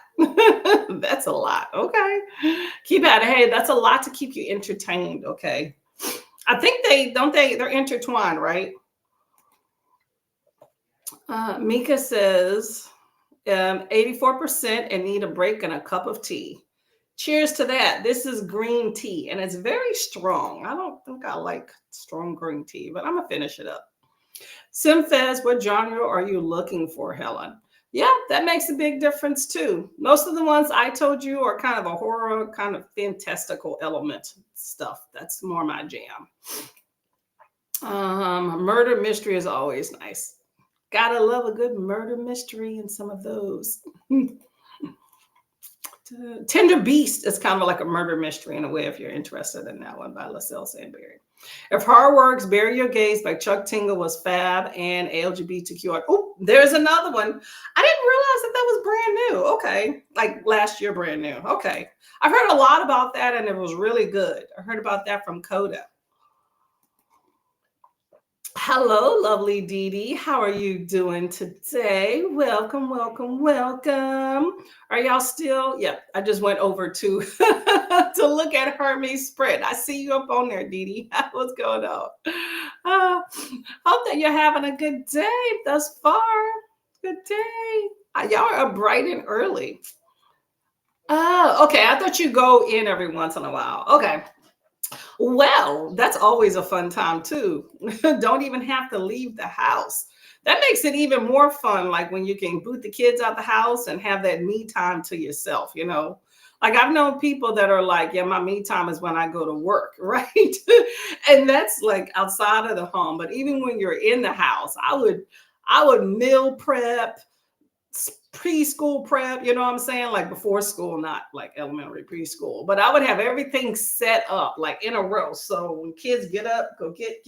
S1: That's a lot. Okay. Keep at it. Hey, that's a lot to keep you entertained. Okay. I think they're intertwined, right? Mika says 84% and need a break and a cup of tea. Cheers to that. This is green tea and it's very strong. I don't think I like strong green tea, but I'm going to finish it up. Simfez, what genre are you looking for, Helen? Yeah, that makes a big difference too. Most of the ones I told you are kind of a horror, kind of fantastical element stuff. That's more my jam. Murder mystery is always nice. Gotta love a good murder mystery and some of those. Tender Beast is kind of like a murder mystery in a way, if you're interested in that one by LaSalle Sandberry. If Horror Works, Bury Your Gaze by Chuck Tingle was fab and LGBTQ. Oh, there's another one. I didn't realize that was brand new. Okay. Like last year, brand new. Okay. I've heard a lot about that and it was really good. I heard about that from Coda. Hello, lovely Dee Dee. How are you doing today? Welcome, welcome, welcome. Are y'all still? Yep, I just went over to to look at Hermes spread. I see you up on there, Dee Dee. What's going on? Uh, hope that you're having a good day thus far. Good day. Y'all are bright and early. Oh, okay. I thought you go in every once in a while. Okay. Well, that's always a fun time too. Don't even have to leave the house. That makes it even more fun, like when you can boot the kids out the house and have that me time to yourself, you know? Like I've known people that are like, yeah, my me time is when I go to work, right? And that's like outside of the home. But even when you're in the house, I would meal prep, preschool prep, you know what I'm saying? Like before school, not like elementary preschool, but I would have everything set up like in a row. So when kids get up, go get,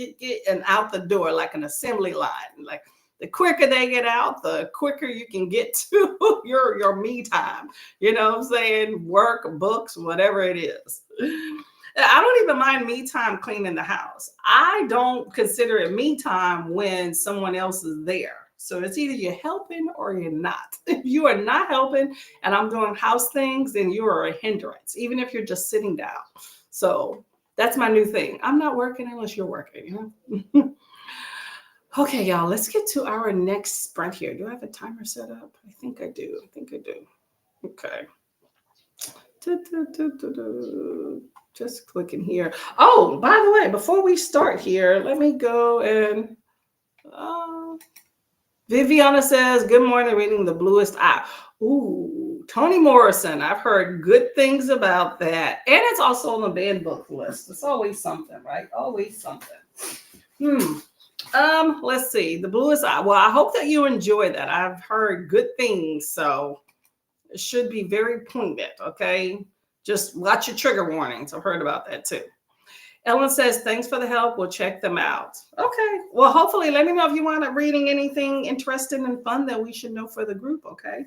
S1: and out the door like an assembly line. Like the quicker they get out, the quicker you can get to your me time. You know what I'm saying? Work, books, whatever it is. I don't even mind me time cleaning the house. I don't consider it me time when someone else is there. So it's either you're helping or you're not. If you are not helping and I'm doing house things, then you are a hindrance, even if you're just sitting down. So that's my new thing. I'm not working unless you're working. You know? Okay, y'all, let's get to our next sprint here. Do I have a timer set up? I think I do. Okay. Just clicking here. Oh, by the way, before we start here, let me go and Viviana says, good morning, reading The Bluest Eye. Ooh, Toni Morrison. I've heard good things about that. And it's also on the banned book list. It's always something, right? Always something. Let's see. The Bluest Eye. Well, I hope that you enjoy that. I've heard good things, so it should be very poignant, okay? Just watch your trigger warnings. I've heard about that too. Ellen says, thanks for the help. We'll check them out. Okay. Well, hopefully, let me know if you want to reading anything interesting and fun that we should know for the group, okay?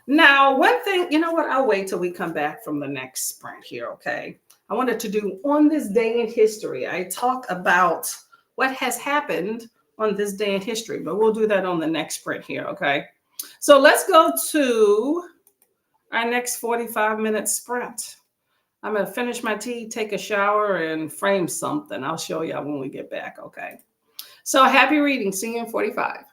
S1: Now, one thing, you know what? I'll wait till we come back from the next sprint here, okay? I wanted to do on this day in history. I talk about what has happened on this day in history, but we'll do that on the next sprint here, okay? So let's go to our next 45-minute sprint. I'm going to finish my tea, take a shower, and frame something. I'll show y'all when we get back, okay? So happy reading. See you in 45.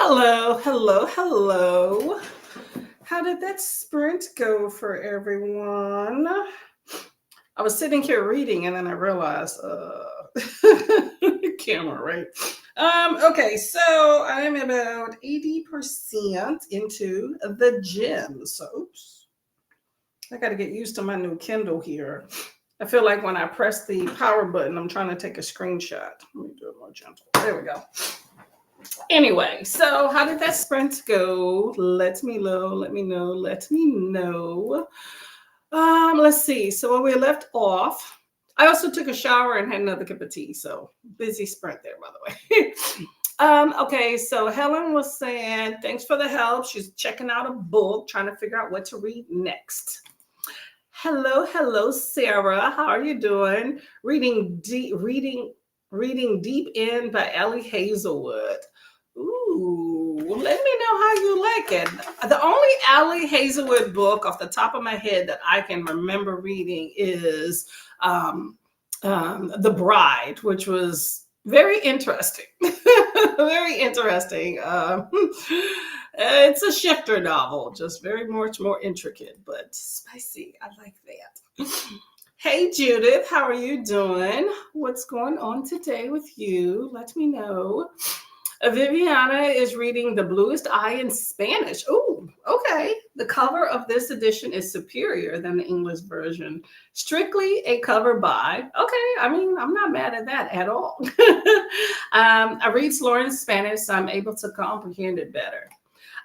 S1: Hello, hello, hello. How did that sprint go for everyone? I was sitting here reading and then I realized, camera, right? Okay, so I'm about 80% into the gym. So, oops, I got to get used to my new Kindle here. I feel like when I press the power button, I'm trying to take a screenshot. Let me do it more gentle. There we go. Anyway, so how did that sprint go? Let me know. Let me know. Let me know. Let's see. So when we left off, I also took a shower and had another cup of tea. So busy sprint there, by the way. Okay, so Helen was saying, thanks for the help. She's checking out a book, trying to figure out what to read next. Hello, hello, Sarah. How are you doing? Reading Deep In by Ellie Hazelwood. Ooh, let me know how you like it. The only Ellie Hazelwood book off the top of my head that I can remember reading is The Bride, which was very interesting. Very interesting. It's a shifter novel, just very much more intricate, but spicy. I like that. Hey, Judith, how are you doing? What's going on today with you? Let me know. Viviana is reading The Bluest Eye in Spanish. Oh, okay. The cover of this edition is superior than the English version. Strictly a cover by. Okay, I mean, I'm not mad at that at all. I read slower in Spanish, so I'm able to comprehend it better.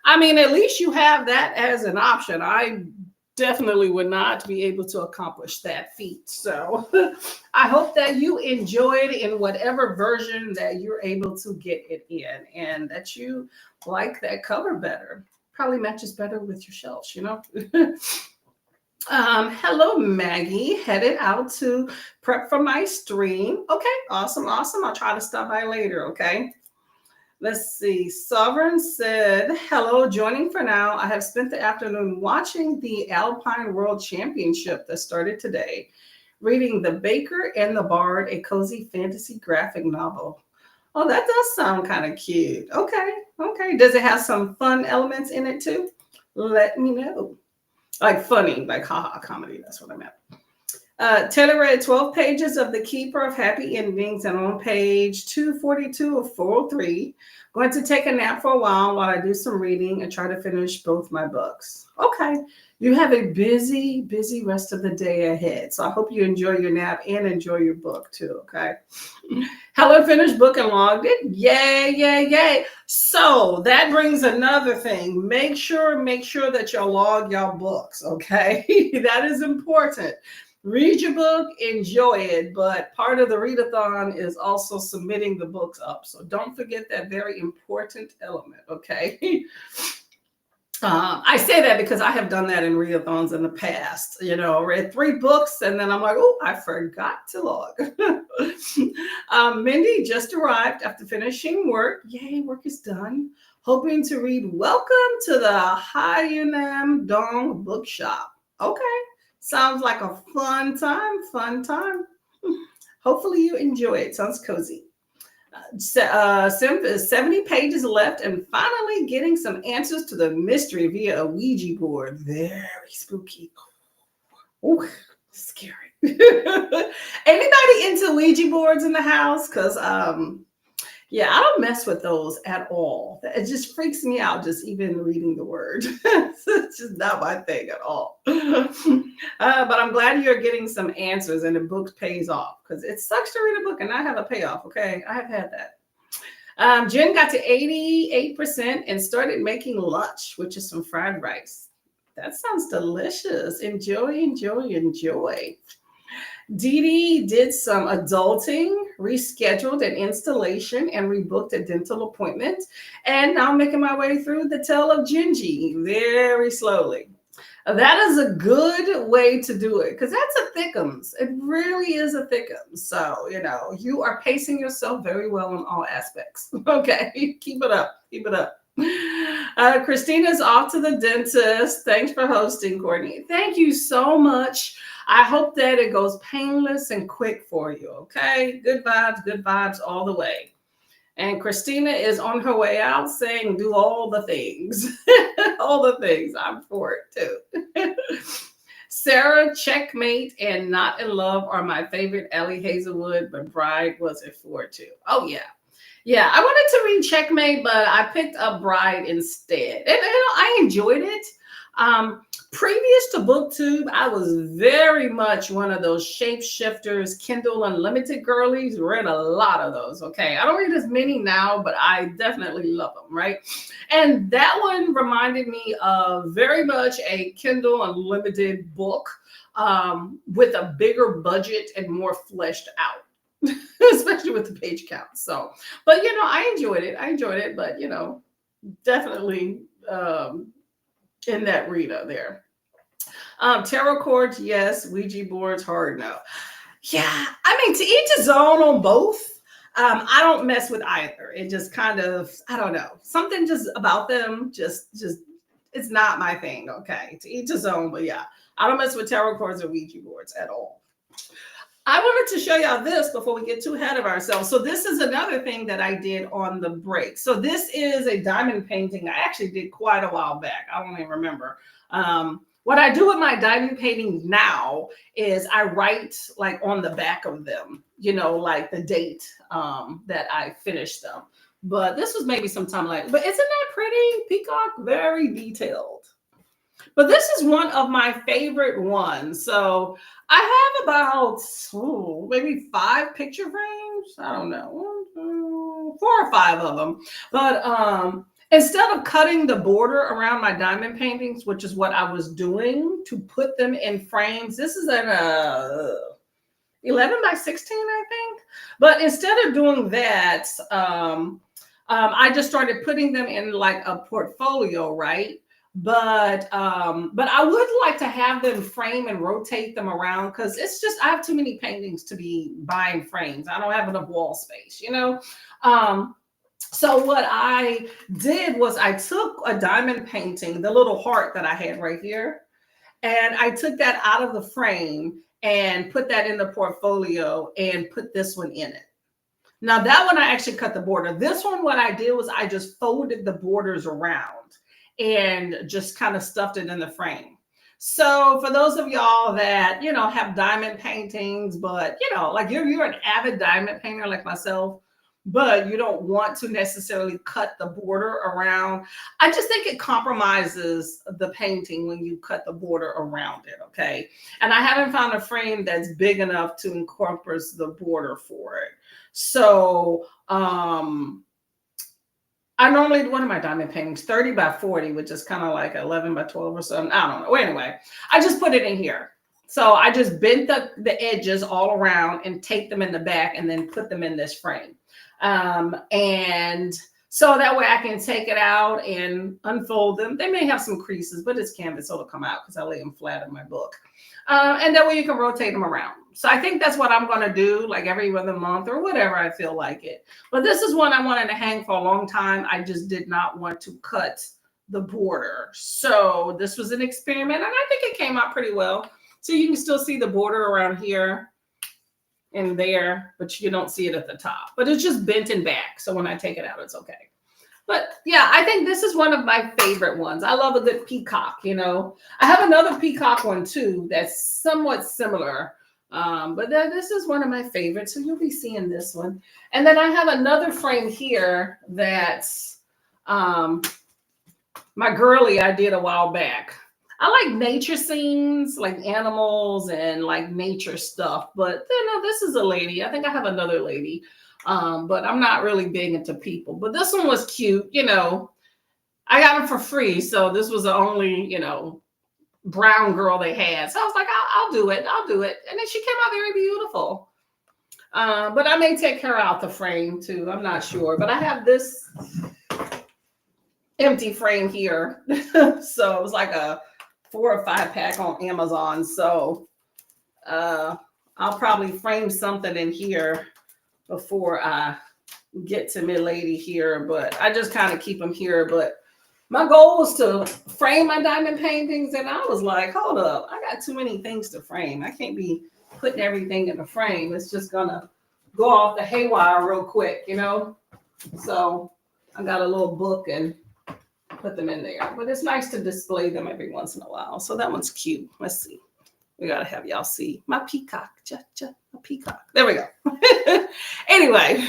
S1: I mean, at least you have that as an option. I definitely would not be able to accomplish that feat. So I hope that you enjoyed in whatever version that you're able to get it in and that you like that cover better. Probably matches better with your shelves, you know? Hello, Maggie. Headed out to prep for my stream. Okay, awesome, awesome. I'll try to stop by later, okay? Let's see. Sovereign said, hello, joining for now. I have spent the afternoon watching the Alpine World Championship that started today, reading The Baker and the Bard, a cozy fantasy graphic novel. Oh, that does sound kind of cute. Okay, okay. Does it have some fun elements in it too? Let me know. Like funny, like haha comedy. That's what I meant. Taylor read 12 pages of The Keeper of Happy Endings, and on page 242 of 403, going to take a nap for a while I do some reading and try to finish both my books. Okay, you have a busy, busy rest of the day ahead. So I hope you enjoy your nap and enjoy your book too, okay? Helen finished book and logged it. Yay, yay, yay. So that brings another thing. Make sure that you log your books, okay? That is important. Read your book, enjoy it, but part of the readathon is also submitting the books up. So don't forget that very important element, okay? I say that because I have done that in readathons in the past. You know, read 3 books and then I'm like, oh, I forgot to log. Mindy just arrived after finishing work. Yay, work is done. Hoping to read Welcome to the Hayunam Dong Bookshop. Okay. Sounds like a fun time, fun time. Hopefully you enjoy it. Sounds cozy. Simp is 70 pages left and finally getting some answers to the mystery via a Ouija board. Very spooky. Oh, scary. Anybody into Ouija boards in the house? Because yeah, I don't mess with those at all. It just freaks me out just even reading the word. It's just not my thing at all. But I'm glad you're getting some answers and the book pays off because it sucks to read a book and not have a payoff, okay? I have had that. Jen got to 88% and started making lunch, which is some fried rice. That sounds delicious. Enjoy, enjoy, enjoy. Dee Dee did some adulting, rescheduled an installation, and rebooked a dental appointment. And now I'm making my way through The Tale of Gingy very slowly. That is a good way to do it because that's a thickums. It really is a thickums. So, you know, you are pacing yourself very well in all aspects. Okay, keep it up. Keep it up. Christina's off to the dentist. Thanks for hosting, Courtney. Thank you so much. I hope that it goes painless and quick for you, okay? Good vibes all the way. And Christina is on her way out saying, do all the things. All the things. I'm for it too. Sarah, Checkmate, and Not in Love are my favorite Ellie Hazelwood, but Bride was a 4 too. Oh, yeah. Yeah, I wanted to read Checkmate, but I picked up Bride instead. And I enjoyed it. Previous to BookTube, I was very much one of those shapeshifters, Kindle Unlimited girlies. Read a lot of those. Okay, I don't read as many now, but I definitely love them, right? And that one reminded me of very much a Kindle Unlimited book with a bigger budget and more fleshed out. Especially with the page count. So, but I enjoyed it, but definitely in that Rita there. Tarot cards, yes. Ouija boards, hard no. Yeah, I mean, to each his own on both. I don't mess with either. It just kind of, I don't know, something just about them just it's not my thing. Okay, to each his own, but yeah, I don't mess with tarot cards or Ouija boards at all. I wanted to show y'all this before we get too ahead of ourselves. So this is another thing that I did on the break. So this is a diamond painting I actually did quite a while back. I don't even remember. What I do with my diamond paintings now is I write like on the back of them, like the date that I finished them. But this was maybe sometime but isn't that pretty? Peacock, very detailed. But this is one of my favorite ones. So I have about maybe 5 picture frames. I don't know, 4 or 5 of them. But instead of cutting the border around my diamond paintings, which is what I was doing to put them in frames, this is an 11 by 16, I think. But instead of doing that, I just started putting them in like a portfolio, right? But I would like to have them frame and rotate them around because it's just I have too many paintings to be buying frames. I don't have enough wall space, So what I did was I took a diamond painting, the little heart that I had right here, and I took that out of the frame and put that in the portfolio and put this one in it. Now that one I actually cut the border. This one, what I did was I just folded the borders around and just kind of stuffed it in the frame. So for those of y'all that, have diamond paintings, but, like you're an avid diamond painter like myself, but you don't want to necessarily cut the border around. I just think it compromises the painting when you cut the border around it, okay? And I haven't found a frame that's big enough to incorporate the border for it. So, I normally do one of my diamond paintings, 30 by 40, which is kind of like 11 by 12 or something. I don't know. Anyway, I just put it in here. So I just bent the edges all around and taped them in the back and then put them in this frame. And so that way I can take it out and unfold them. They may have some creases, but it's canvas, so it'll come out because I lay them flat in my book. And that way you can rotate them around. So I think that's what I'm going to do, like every other month or whatever I feel like it. But this is one I wanted to hang for a long time. I just did not want to cut the border. So this was an experiment, and I think it came out pretty well. So you can still see the border around here and there, but you don't see it at the top. But it's just bent and back. So when I take it out, it's okay. But yeah, I think this is one of my favorite ones. I love a good peacock, I have another peacock one too that's somewhat similar. But this is one of my favorites. So you'll be seeing this one. And then I have another frame here that's my girly I did a while back. I like nature scenes, like animals and like nature stuff. But this is a lady. I think I have another lady. But I'm not really big into people. But this one was cute, I got them for free. So this was the only, brown girl they had. So I was like, I'll do it. I'll do it. And then she came out very beautiful. But I may take her out the frame too. I'm not sure. But I have this empty frame here. So it was like a 4 or 5 pack on Amazon. So I'll probably frame something in here before I get to my lady here. But I just kind of keep them here. But my goal was to frame my diamond paintings, and I was like, hold up, I got too many things to frame. I can't be putting everything in a frame. It's just gonna go off the haywire real quick, So I got a little book and put them in there. But it's nice to display them every once in a while. So that one's cute. Let's see. We gotta have y'all see my peacock. My peacock. There we go. Anyway,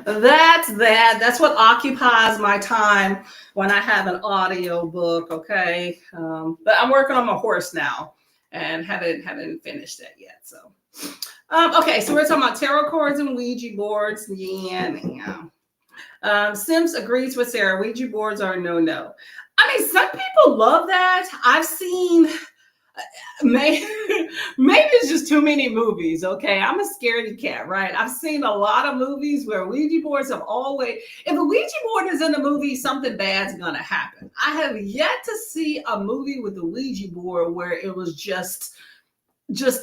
S1: that's that. That's what occupies my time when I have an audio book. Okay, but I'm working on my horse now and haven't finished that yet. So, okay, so we're talking about tarot cards and Ouija boards. Yeah. Sims agrees with Sarah. Ouija boards are no. I mean, some people love that. I've seen. Maybe it's just too many movies. Okay, I'm a scaredy cat, right? I've seen a lot of movies where Ouija boards have always. If a Ouija board is in the movie, something bad's gonna happen. I have yet to see a movie with a Ouija board where it was just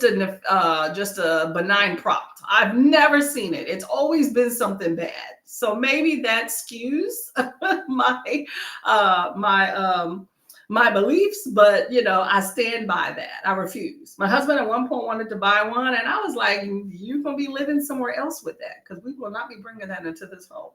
S1: a benign prompt. I've never seen it. It's always been something bad. So maybe that skews my beliefs, but I stand by that. I refuse. My husband at one point wanted to buy one, and I was like, "You're gonna be living somewhere else with that, because we will not be bringing that into this home."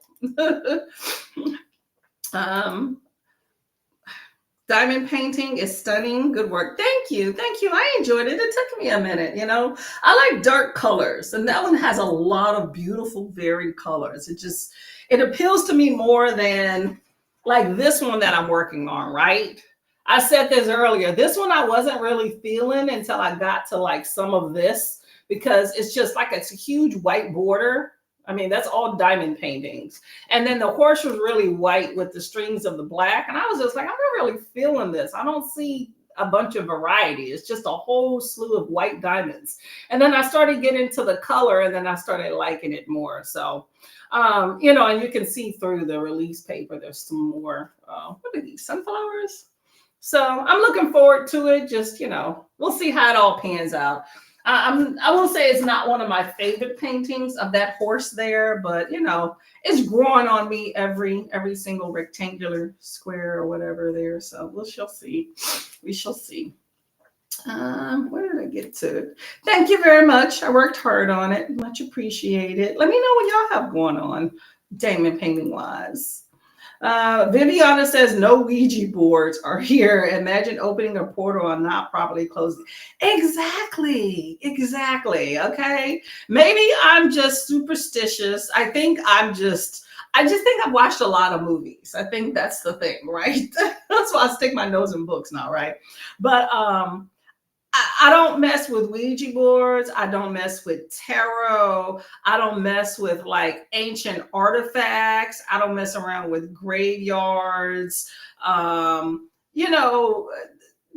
S1: Diamond painting is stunning. Good work. Thank you. I enjoyed it. It took me a minute. I like dark colors, and that one has a lot of beautiful, varied colors. It appeals to me more than like this one that I'm working on, right? I said this earlier. This one I wasn't really feeling until I got to like some of this, because it's just like it's a huge white border. I mean, that's all diamond paintings. And then the horse was really white with the strings of the black. And I was just like, I'm not really feeling this. I don't see a bunch of variety. It's just a whole slew of white diamonds. And then I started getting into the color, and then I started liking it more. So, and you can see through the release paper, there's some more, what are these, sunflowers? So I'm looking forward to it. Just, we'll see how it all pans out. I will say it's not one of my favorite paintings of that horse there, but it's growing on me every single rectangular square or whatever there. So we shall see. Where did I get to? Thank you very much. I worked hard on it. Much appreciated. Let me know what y'all have going on, diamond painting wise. Viviana says no Ouija boards are here. Imagine opening a portal and not properly closing. Exactly. Okay. Maybe I'm just superstitious. I just think I've watched a lot of movies. I think that's the thing, right? That's why I stick my nose in books now, right? But I don't mess with Ouija boards. I don't mess with tarot. I don't mess with like ancient artifacts. I don't mess around with graveyards.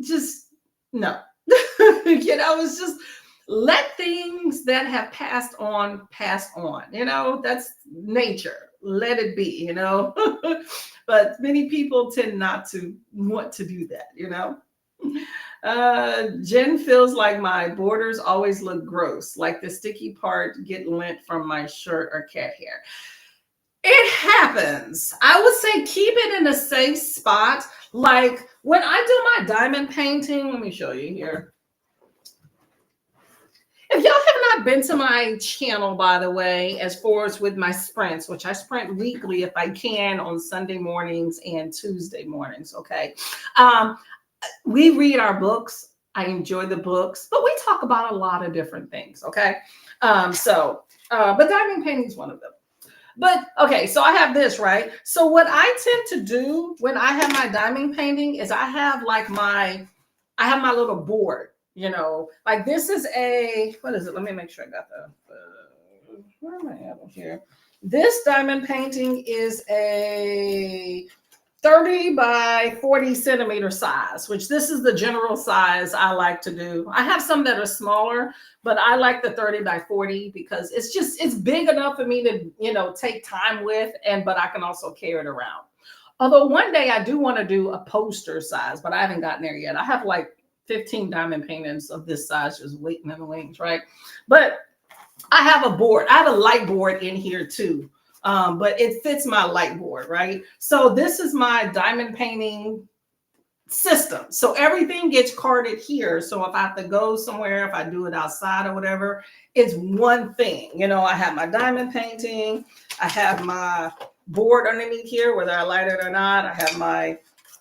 S1: Just no. It's just let things that have passed on pass on. That's nature. Let it be, But many people tend not to want to do that, Jen feels like my borders always look gross, like the sticky part get lint from my shirt or cat hair. It happens. I would say keep it in a safe spot. Like when I do my diamond painting, let me show you here. If y'all have not been to my channel, by the way, as far as with my sprints, which I sprint weekly if I can on Sunday mornings and Tuesday mornings, okay? We read our books. I enjoy the books, but we talk about a lot of different things, okay? But diamond painting is one of them. But okay, so I have this, right? So what I tend to do when I have my diamond painting is I have my little board, like this is what is it? Let me make sure I got where am I at here? This diamond painting is a 30 by 40 centimeter size, which this is the general size I like to do. I have some that are smaller, but I like the 30 by 40 because it's big enough for me to, take time with, but I can also carry it around. Although one day I do want to do a poster size, but I haven't gotten there yet. I have like 15 diamond paintings of this size just waiting in the wings, right? But I have a board. I have a light board in here too. But it fits my light board, right? So this is my diamond painting system. So everything gets carded here. So if I have to go somewhere, if I do it outside or whatever, it's one thing. I have my diamond painting. I have my board underneath here, whether I light it or not. I have my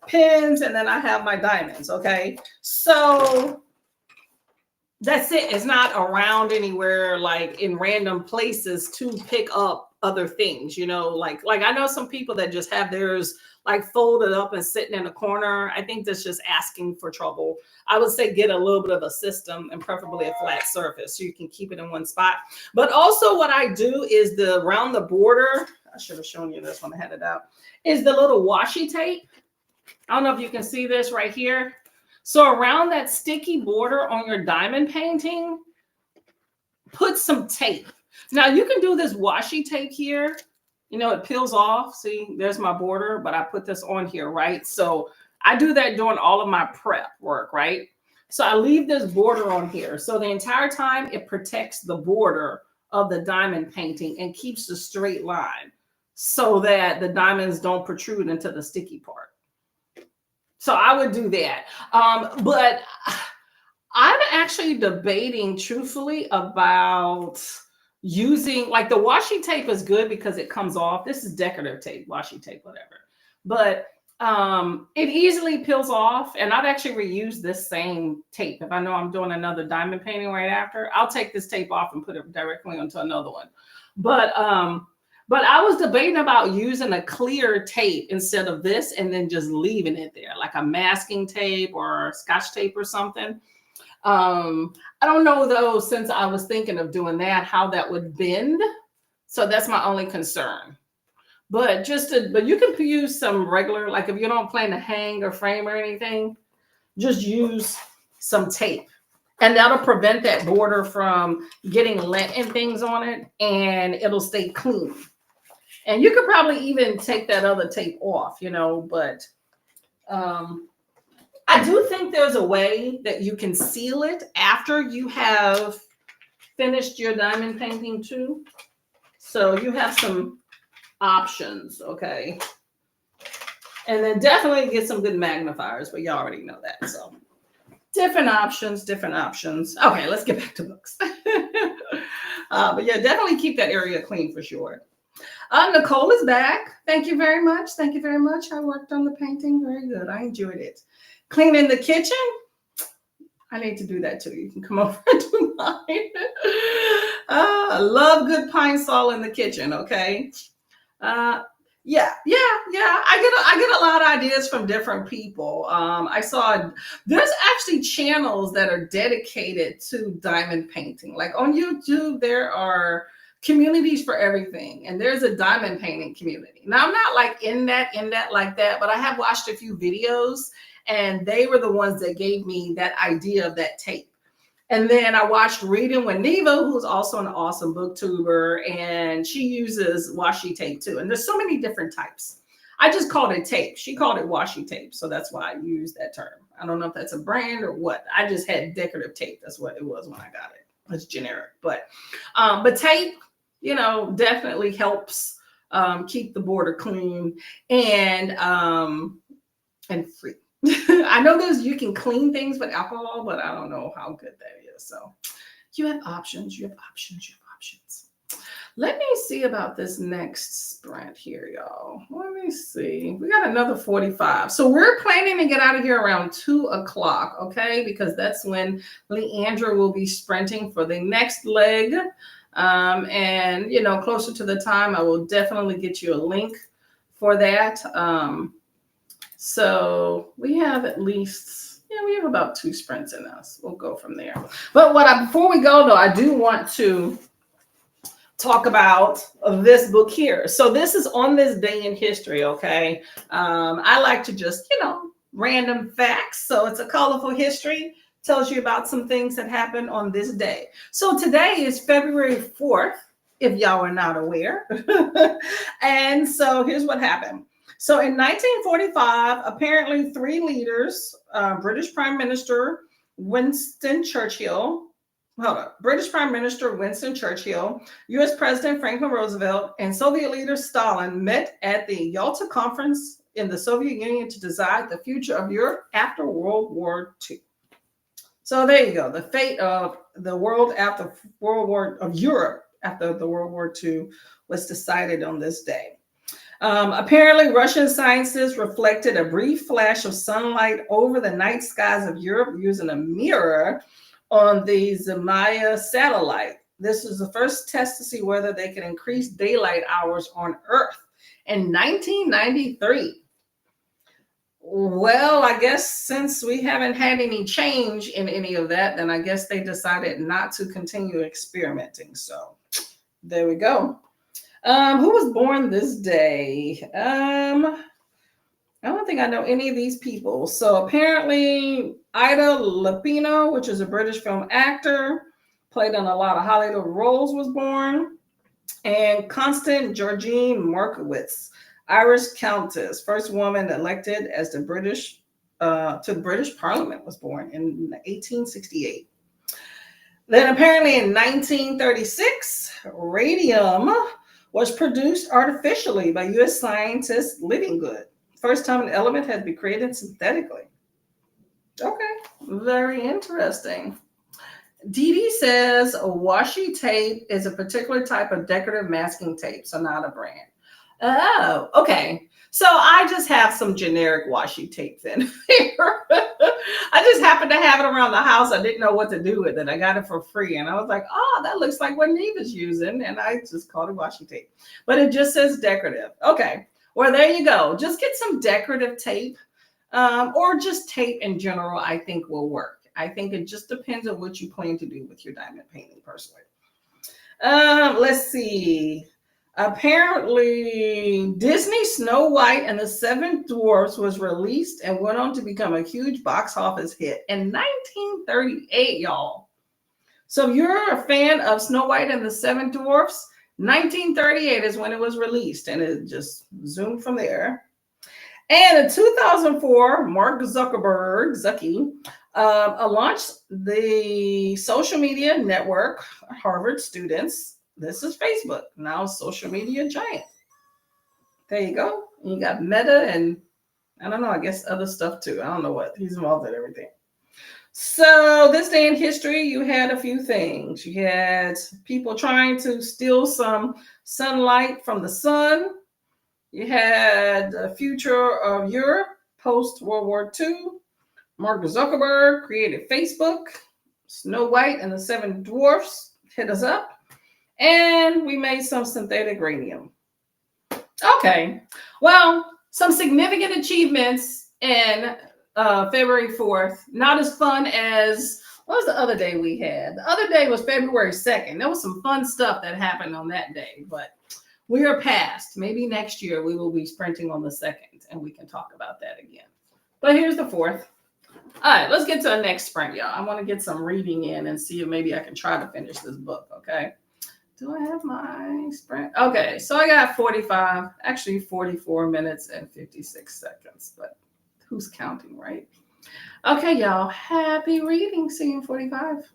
S1: pins, and then I have my diamonds. Okay, so that's it. It's not around anywhere, like in random places to pick up other things, like I know some people that just have theirs like folded up and sitting in a corner. I think that's just asking for trouble. I would say get a little bit of a system, and preferably a flat surface so you can keep it in one spot. But also what I do is the around the border, I should have shown you this when I had it out, is the little washi tape. I don't know if you can see this right here. So around that sticky border on your diamond painting, put some tape. Now you can do this washi tape here. It peels off. See, there's my border, but I put this on here, right? So I do that during all of my prep work, right? So I leave this border on here. So the entire time it protects the border of the diamond painting and keeps the straight line so that the diamonds don't protrude into the sticky part. So I would do that. But I'm actually debating truthfully about using, like, the washi tape is good because it comes off. This is decorative tape, washi tape, whatever. But it easily peels off, and I'd actually reuse this same tape. If I know I'm doing another diamond painting right after, I'll take this tape off and put it directly onto another one. But I was debating about using a clear tape instead of this and then just leaving it there, like a masking tape or Scotch tape or something. I don't know though, since I was thinking of doing that, how that would bend. So that's my only concern. But you can use some regular, like if you don't plan to hang or frame or anything, just use some tape. And that'll prevent that border from getting lint and things on it, and it'll stay clean. And you could probably even take that other tape off, but I do think there's a way that you can seal it after you have finished your diamond painting too. So you have some options, okay? And then definitely get some good magnifiers, but you already know that. So different options. Okay, let's get back to books. But yeah, definitely keep that area clean for sure. Nicole is back. Thank you very much. I worked on the painting. Very good. I enjoyed it. Cleaning the kitchen. I need to do that too. You can come over and do mine. I love good pine sol in the kitchen. Okay. Yeah. I get a lot of ideas from different people. I saw there's actually channels that are dedicated to diamond painting. Like on YouTube, there are communities for everything, and there's a diamond painting community. Now I'm not like in that like that, but I have watched a few videos, and they were the ones that gave me that idea of that tape. And then I watched Reading with Neva, who's also an awesome booktuber, and she uses washi tape too. And there's so many different types. I just called it tape. She called it washi tape, so that's why I use that term. I don't know if that's a brand or what. I just had decorative tape. That's what it was when I got it. It's generic, but tape, definitely helps keep the border clean and free. I know you can clean things with alcohol, but I don't know how good that is. So you have options. Let me see about this next sprint here, y'all. Let me see. We got another 45. So we're planning to get out of here around 2 o'clock, okay? Because that's when Leandra will be sprinting for the next leg. And, closer to the time, I will definitely get you a link for that. So we have at least, we have about 2 sprints in us. We'll go from there. But before we go though, I do want to talk about this book here. So this is On This Day in History, okay? I like to just, random facts. So it's a colorful history, tells you about some things that happened on this day. So today is February 4th, if y'all are not aware. And so here's what happened. So in 1945, apparently 3 leaders, British Prime Minister Winston Churchill, U.S. President Franklin Roosevelt, and Soviet leader Stalin met at the Yalta Conference in the Soviet Union to decide the future of Europe after World War II. So there you go. The fate of the world after Europe after the World War II was decided on this day. Apparently, Russian scientists reflected a brief flash of sunlight over the night skies of Europe using a mirror on the Zemaya satellite. This was the first test to see whether they could increase daylight hours on Earth in 1993. Well, I guess since we haven't had any change in any of that, then I guess they decided not to continue experimenting. So there we go. Who was born this day? I don't think I know any of these people. So apparently, Ida Lupino, which is a British film actor, played in a lot of Hollywood roles, was born. And Constant Georgine Markowitz, Irish Countess, first woman elected as the British to the British Parliament, was born in 1868. Then apparently in 1936, radium was produced artificially by U.S. scientist Living Good. First time an element has been created synthetically. Okay, very interesting. Dee Dee says washi tape is a particular type of decorative masking tape, so not a brand. Oh, okay. So I just have some generic washi tape then. I just happened to have it around the house. I didn't know what to do with it. I got it for free, and I was like, "Oh, that looks like what Neva's using," and I just called it washi tape. But it just says decorative. Okay, well there you go. Just get some decorative tape, or just tape in general. I think will work. I think it just depends on what you plan to do with your diamond painting, personally. Let's see. Apparently, Disney Snow White and the Seven Dwarfs was released and went on to become a huge box office hit in 1938, y'all. So if you're a fan of Snow White and the Seven Dwarfs, 1938 is when it was released, and it just zoomed from there. And in 2004, Mark Zuckerberg, launched the social media network, Harvard students. This is Facebook, now social media giant. There you go. You got Meta and I don't know, I guess other stuff too. I don't know what. He's involved in everything. So this day in history, you had a few things. You had people trying to steal some sunlight from the sun. You had the future of Europe post World War II. Mark Zuckerberg created Facebook. Snow White and the Seven Dwarfs hit us up. And we made some synthetic radium. Okay. Well, some significant achievements in February 4th. Not as fun as what was the other day we had? The other day was February 2nd. There was some fun stuff that happened on that day, but we are past. Maybe next year we will be sprinting on the 2nd and we can talk about that again. But here's the 4th. All right, let's get to the next sprint, y'all. I want to get some reading in and see if maybe I can try to finish this book, okay? Do I have my sprint? Okay, so I got 44 minutes and 56 seconds, but who's counting, right? Okay, y'all, happy reading. See you in 45.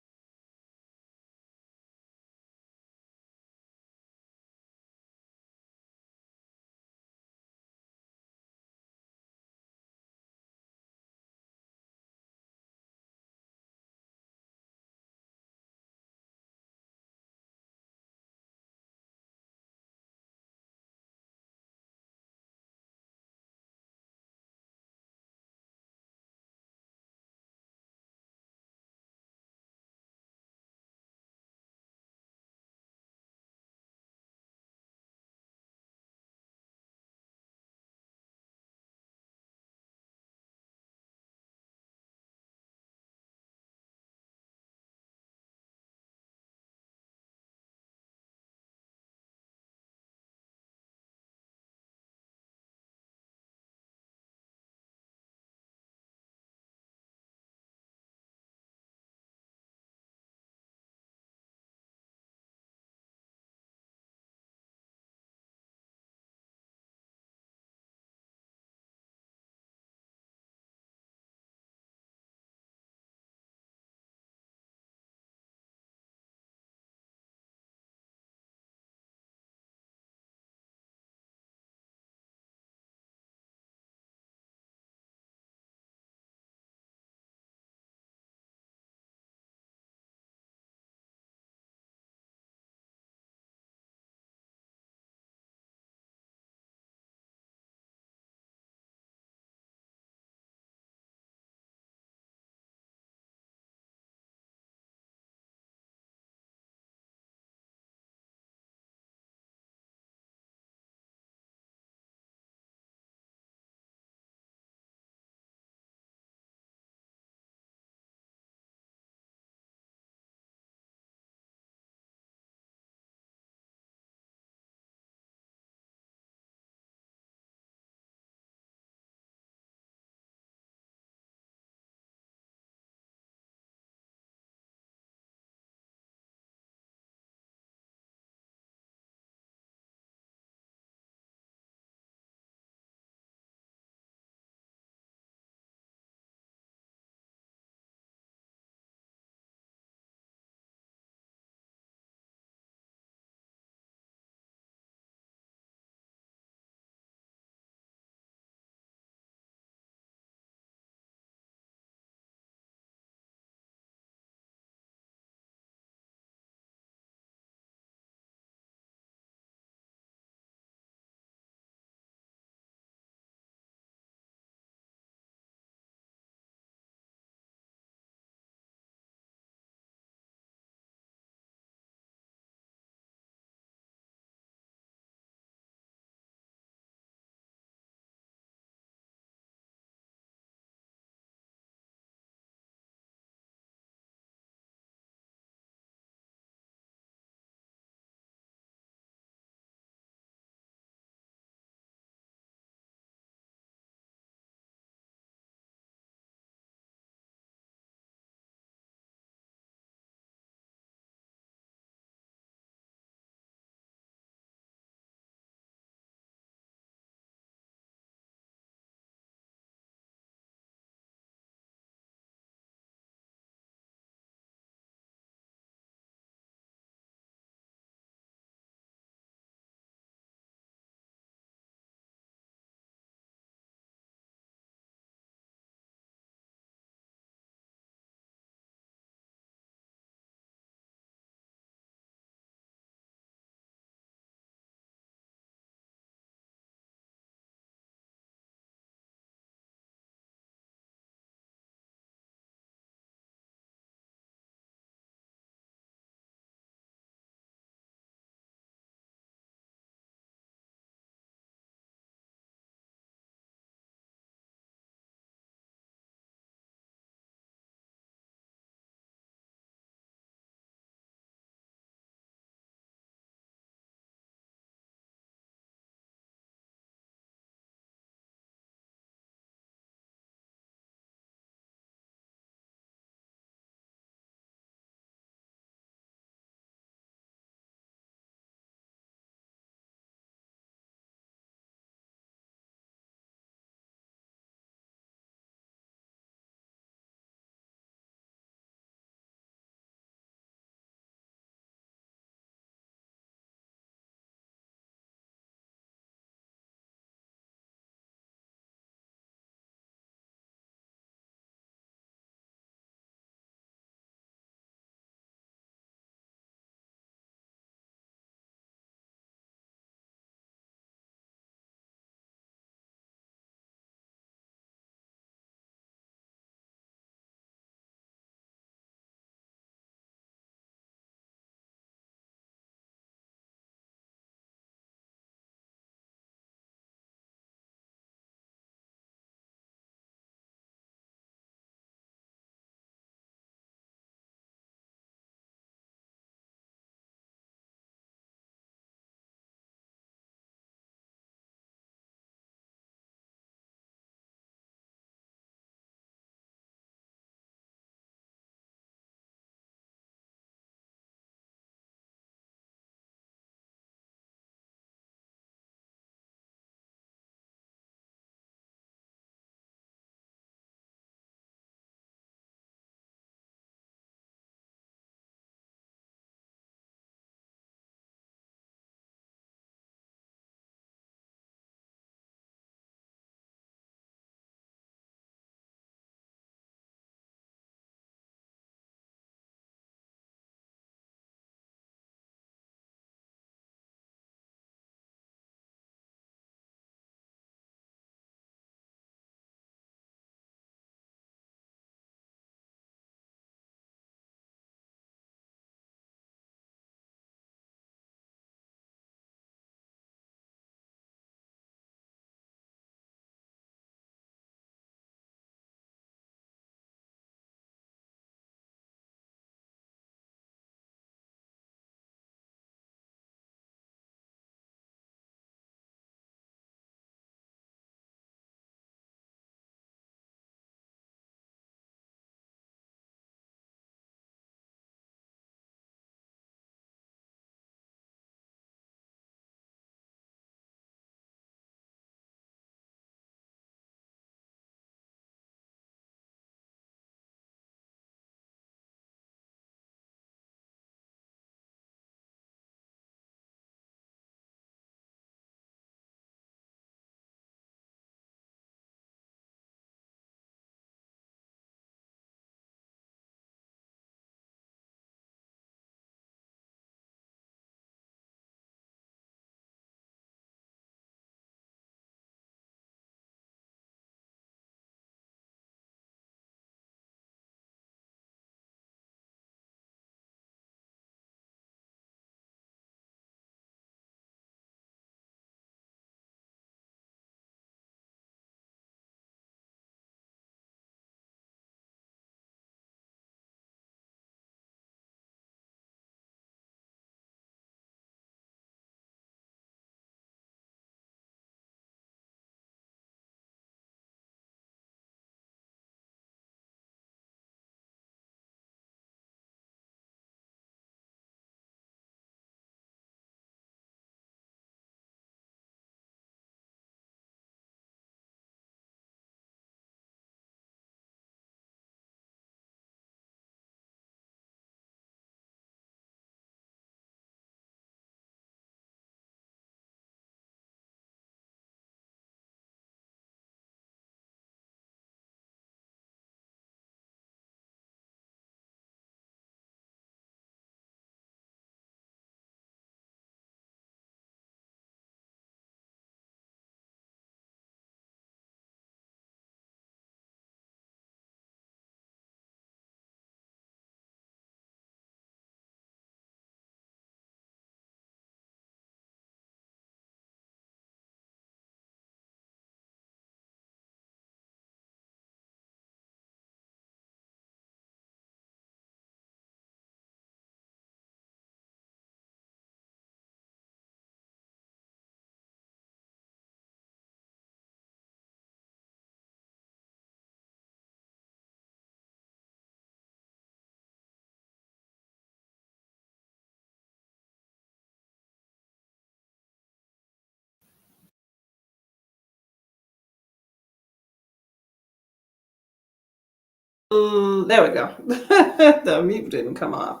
S1: There we go. The mute didn't come off.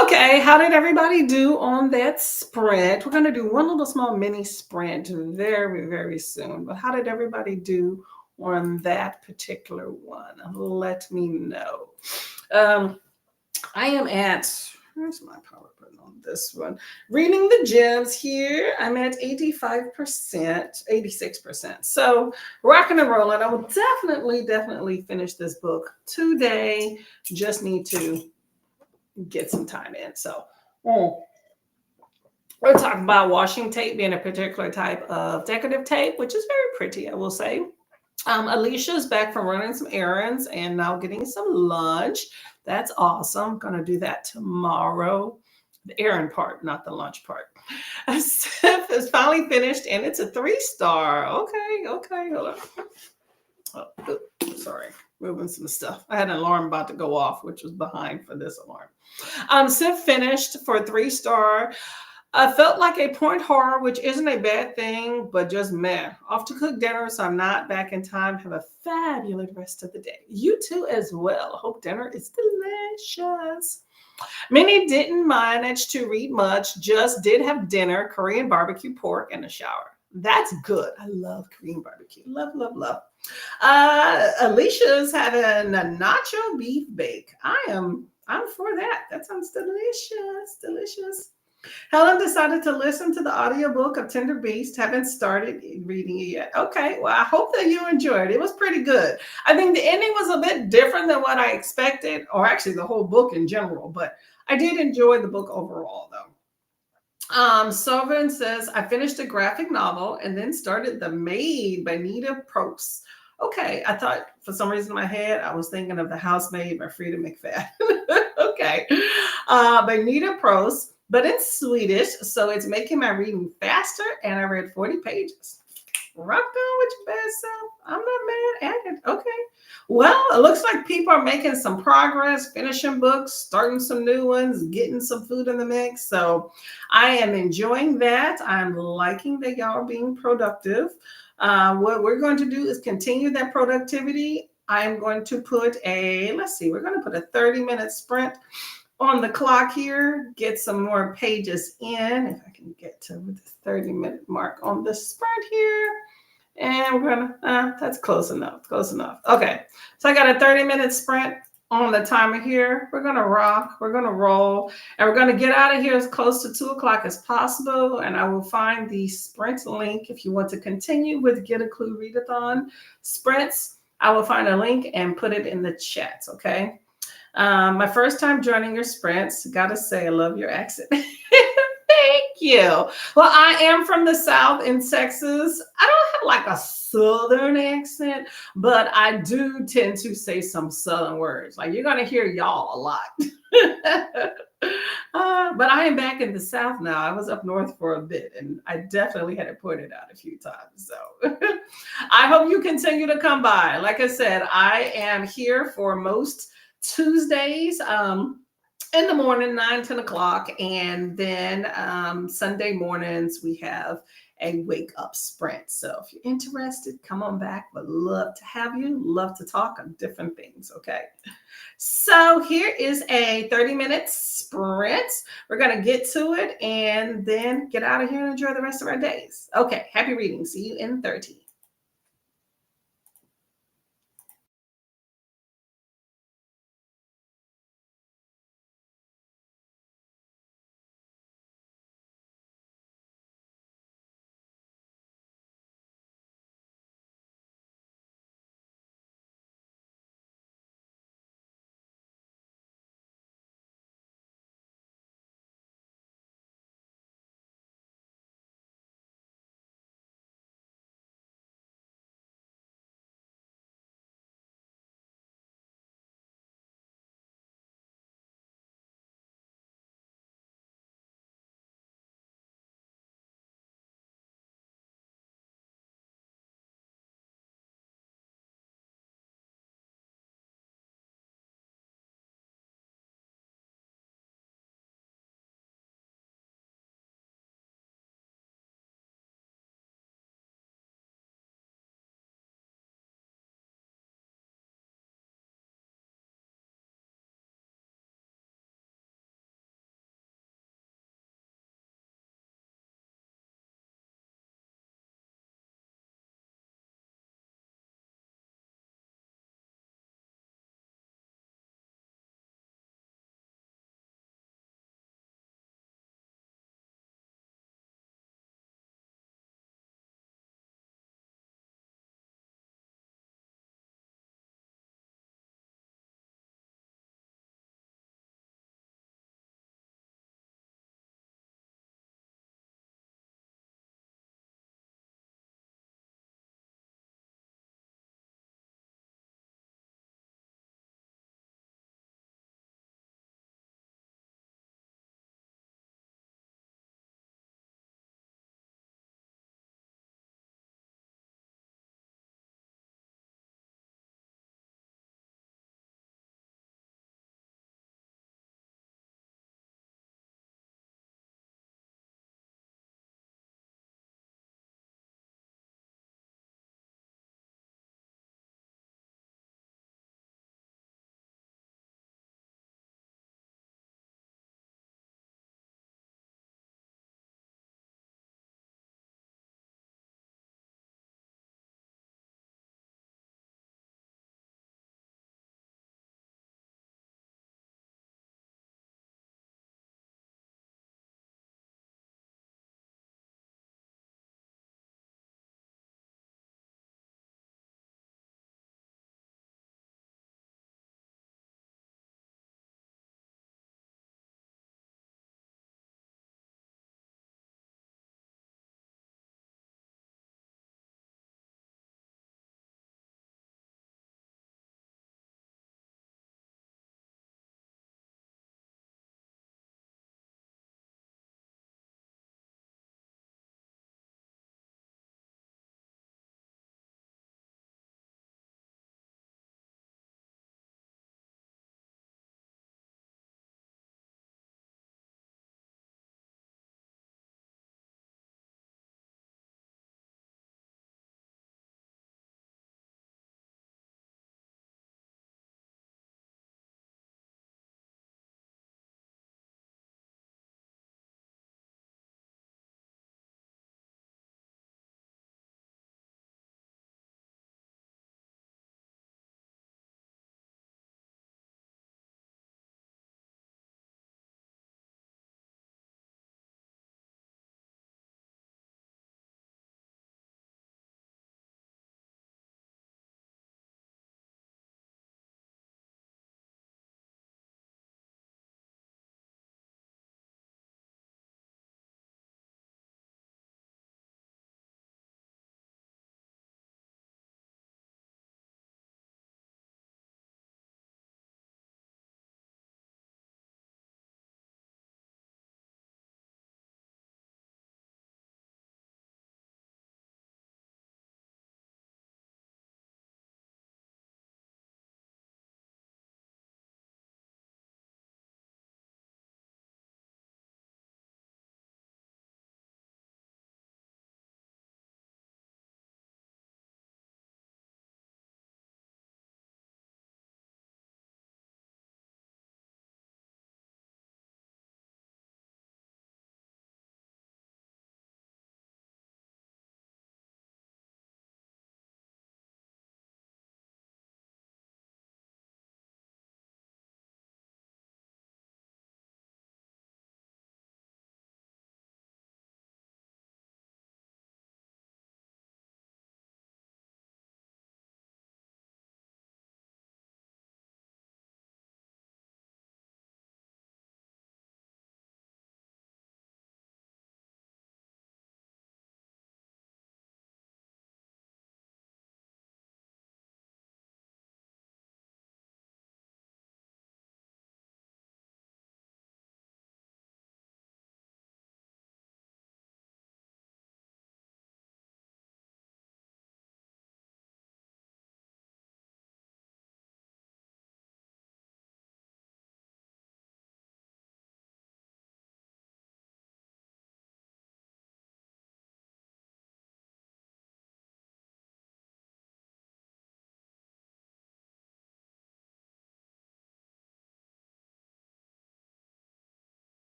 S1: Okay, how did everybody do on that sprint? We're going to do one little small mini sprint very, very soon. But how did everybody do on that particular one? Let me know. Um, I am at, where's my power button on this one? Reading the gems here. I'm at 85%, 86%. So rocking and rolling. I will definitely finish this book today. Just need to get some time in. So we're talking about washing tape being a particular type of decorative tape, which is very pretty, I will say. Alicia's back from running some errands and now getting some lunch. That's awesome. Gonna do that tomorrow. The errand part, not the lunch part. Sif is finally finished and it's a 3-star. Okay. Hold on. Oh, sorry, moving some stuff. I had an alarm about to go off, which was behind for this alarm. Sif finished for a 3-star. I felt like a point horror, which isn't a bad thing, but just meh. Off to cook dinner, so I'm not back in time. Have a fabulous rest of the day. You too as well. Hope dinner is delicious. Minnie didn't manage to read much, just did have dinner, Korean barbecue pork, and a shower. That's good. I love Korean barbecue. Love. Alicia's having a nacho beef bake. I'm for that. That sounds delicious. Helen decided to listen to the audiobook of Tender Beast. Haven't started reading it yet. Okay, well, I hope that you enjoyed it. It was pretty good. I think the ending was a bit different than what I expected, or actually the whole book in general, but I did enjoy the book overall, though. Sylvan says, I finished a graphic novel and then started The Maid by Nita Prost. Okay, I thought for some reason in my head, I was thinking of The Housemaid by Frida McFadden. Okay, by Nita Prost, but it's Swedish, so it's making my reading faster, and I read 40 pages. Rock on with your best self. I'm not mad at it. Okay. Well, it looks like people are making some progress, finishing books, starting some new ones, getting some food in the mix. So I am enjoying that. I'm liking that y'all are being productive. What we're going to do is continue that productivity. I'm going to put we're going to put a 30-minute sprint on the clock here, get some more pages in. If I can get to the 30-minute mark on the sprint here. And we're gonna, that's close enough. Okay, so I got a 30-minute sprint on the timer here. We're gonna rock, we're gonna roll, and we're gonna get out of here as close to 2 o'clock as possible. And I will find the sprint link if you want to continue with Get a Clue Readathon sprints. I will find a link and put it in the chats, okay? My first time joining your sprints, gotta say, I love your accent. Thank you. Well, I am from the South in Texas. I don't have like a Southern accent, but I do tend to say some Southern words. Like you're going to hear y'all a lot. But I am back in the South now. I was up north for a bit, and I definitely had to point it out a few times. So I hope you continue to come by. Like I said, I am here for most Tuesdays. In the morning, 9, 10 o'clock. And then Sunday mornings, we have a wake up sprint. So if you're interested, come on back. Would love to have you. Love to talk on different things. Okay. So here is a 30-minute sprint. We're going to get to it and then get out of here and enjoy the rest of our days. Okay. Happy reading. See you in 30.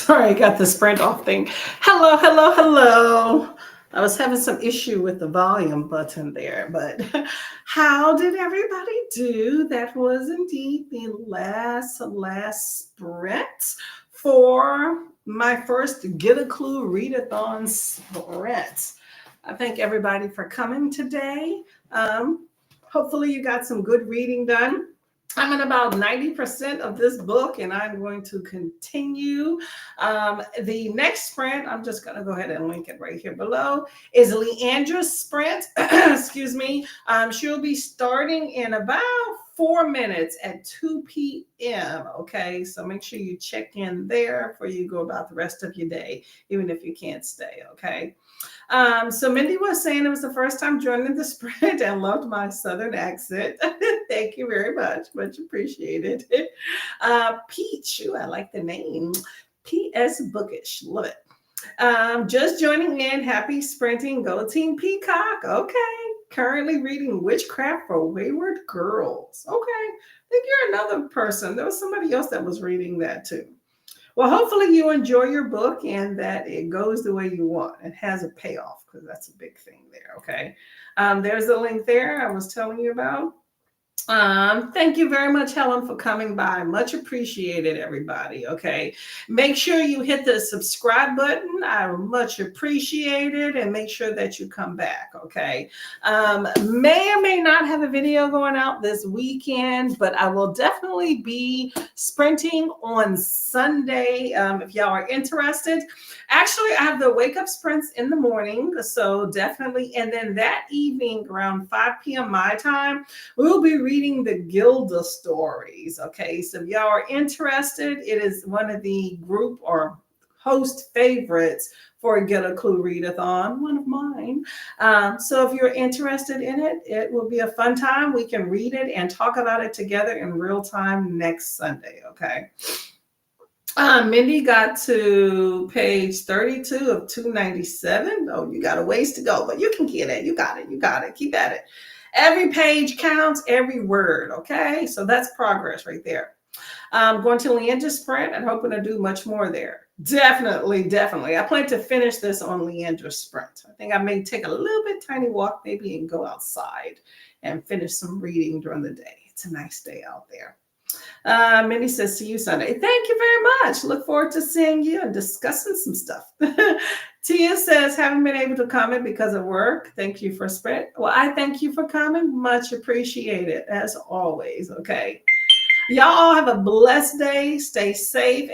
S1: Sorry, I got the sprint off thing. Hello, hello, hello. I was having some issue with the volume button there, but how did everybody do? That was indeed the last sprint for my first Get a Clue Readathon sprint. I thank everybody for coming today. Hopefully you got some good reading done. I'm at about 90% of this book, and I'm going to continue. The next sprint, I'm just going to go ahead and link it right here below, is Leandra's sprint. Excuse me. She'll be starting in about 4 minutes at 2 p.m. Okay, so make sure you check in there before you go about the rest of your day, even if you can't stay. Okay. So Mindy was saying it was the first time joining the sprint and loved my Southern accent. Thank you very much. Much appreciated. Peach, ooh, I like the name. P.S. Bookish, love it. Just joining in, happy sprinting, go Team Peacock. Okay. Currently reading Witchcraft for Wayward Girls. Okay. I think you're another person. There was somebody else that was reading that too. Well, hopefully you enjoy your book and that it goes the way you want. It has a payoff because that's a big thing there, okay? There's the link there I was telling you about. Thank you very much, Helen, for coming by. Much appreciated, everybody. Okay. Make sure you hit the subscribe button. I much appreciate it. And make sure that you come back. Okay. May or may not have a video going out this weekend, but I will definitely be sprinting on Sunday. If y'all are interested. Actually, I have the wake up sprints in the morning. So definitely. And then that evening around 5 p.m. my time, we'll be reading the Gilda stories. Okay, so if y'all are interested, it is one of the group or host favorites for Get a Clue Readathon, one of mine. So if you're interested in it, it will be a fun time. We can read it and talk about it together in real time next Sunday. Okay. Mindy got to page 32 of 297. Oh, you got a ways to go, but you can get it. You got it. You got it. Keep at it. Every page counts, every word, okay? So that's progress right there. Going to Leandra's sprint and hoping to do much more there. Definitely, definitely. I plan to finish this on Leandra's sprint. I think I may take a little bit tiny walk maybe and go outside and finish some reading during the day. It's a nice day out there. Minnie says, see you Sunday. Thank you very much. Look forward to seeing you and discussing some stuff. Tia says, haven't been able to comment because of work. Thank you for spread. Well, I thank you for coming. Much appreciated as always. Okay. Y'all all have a blessed day. Stay safe.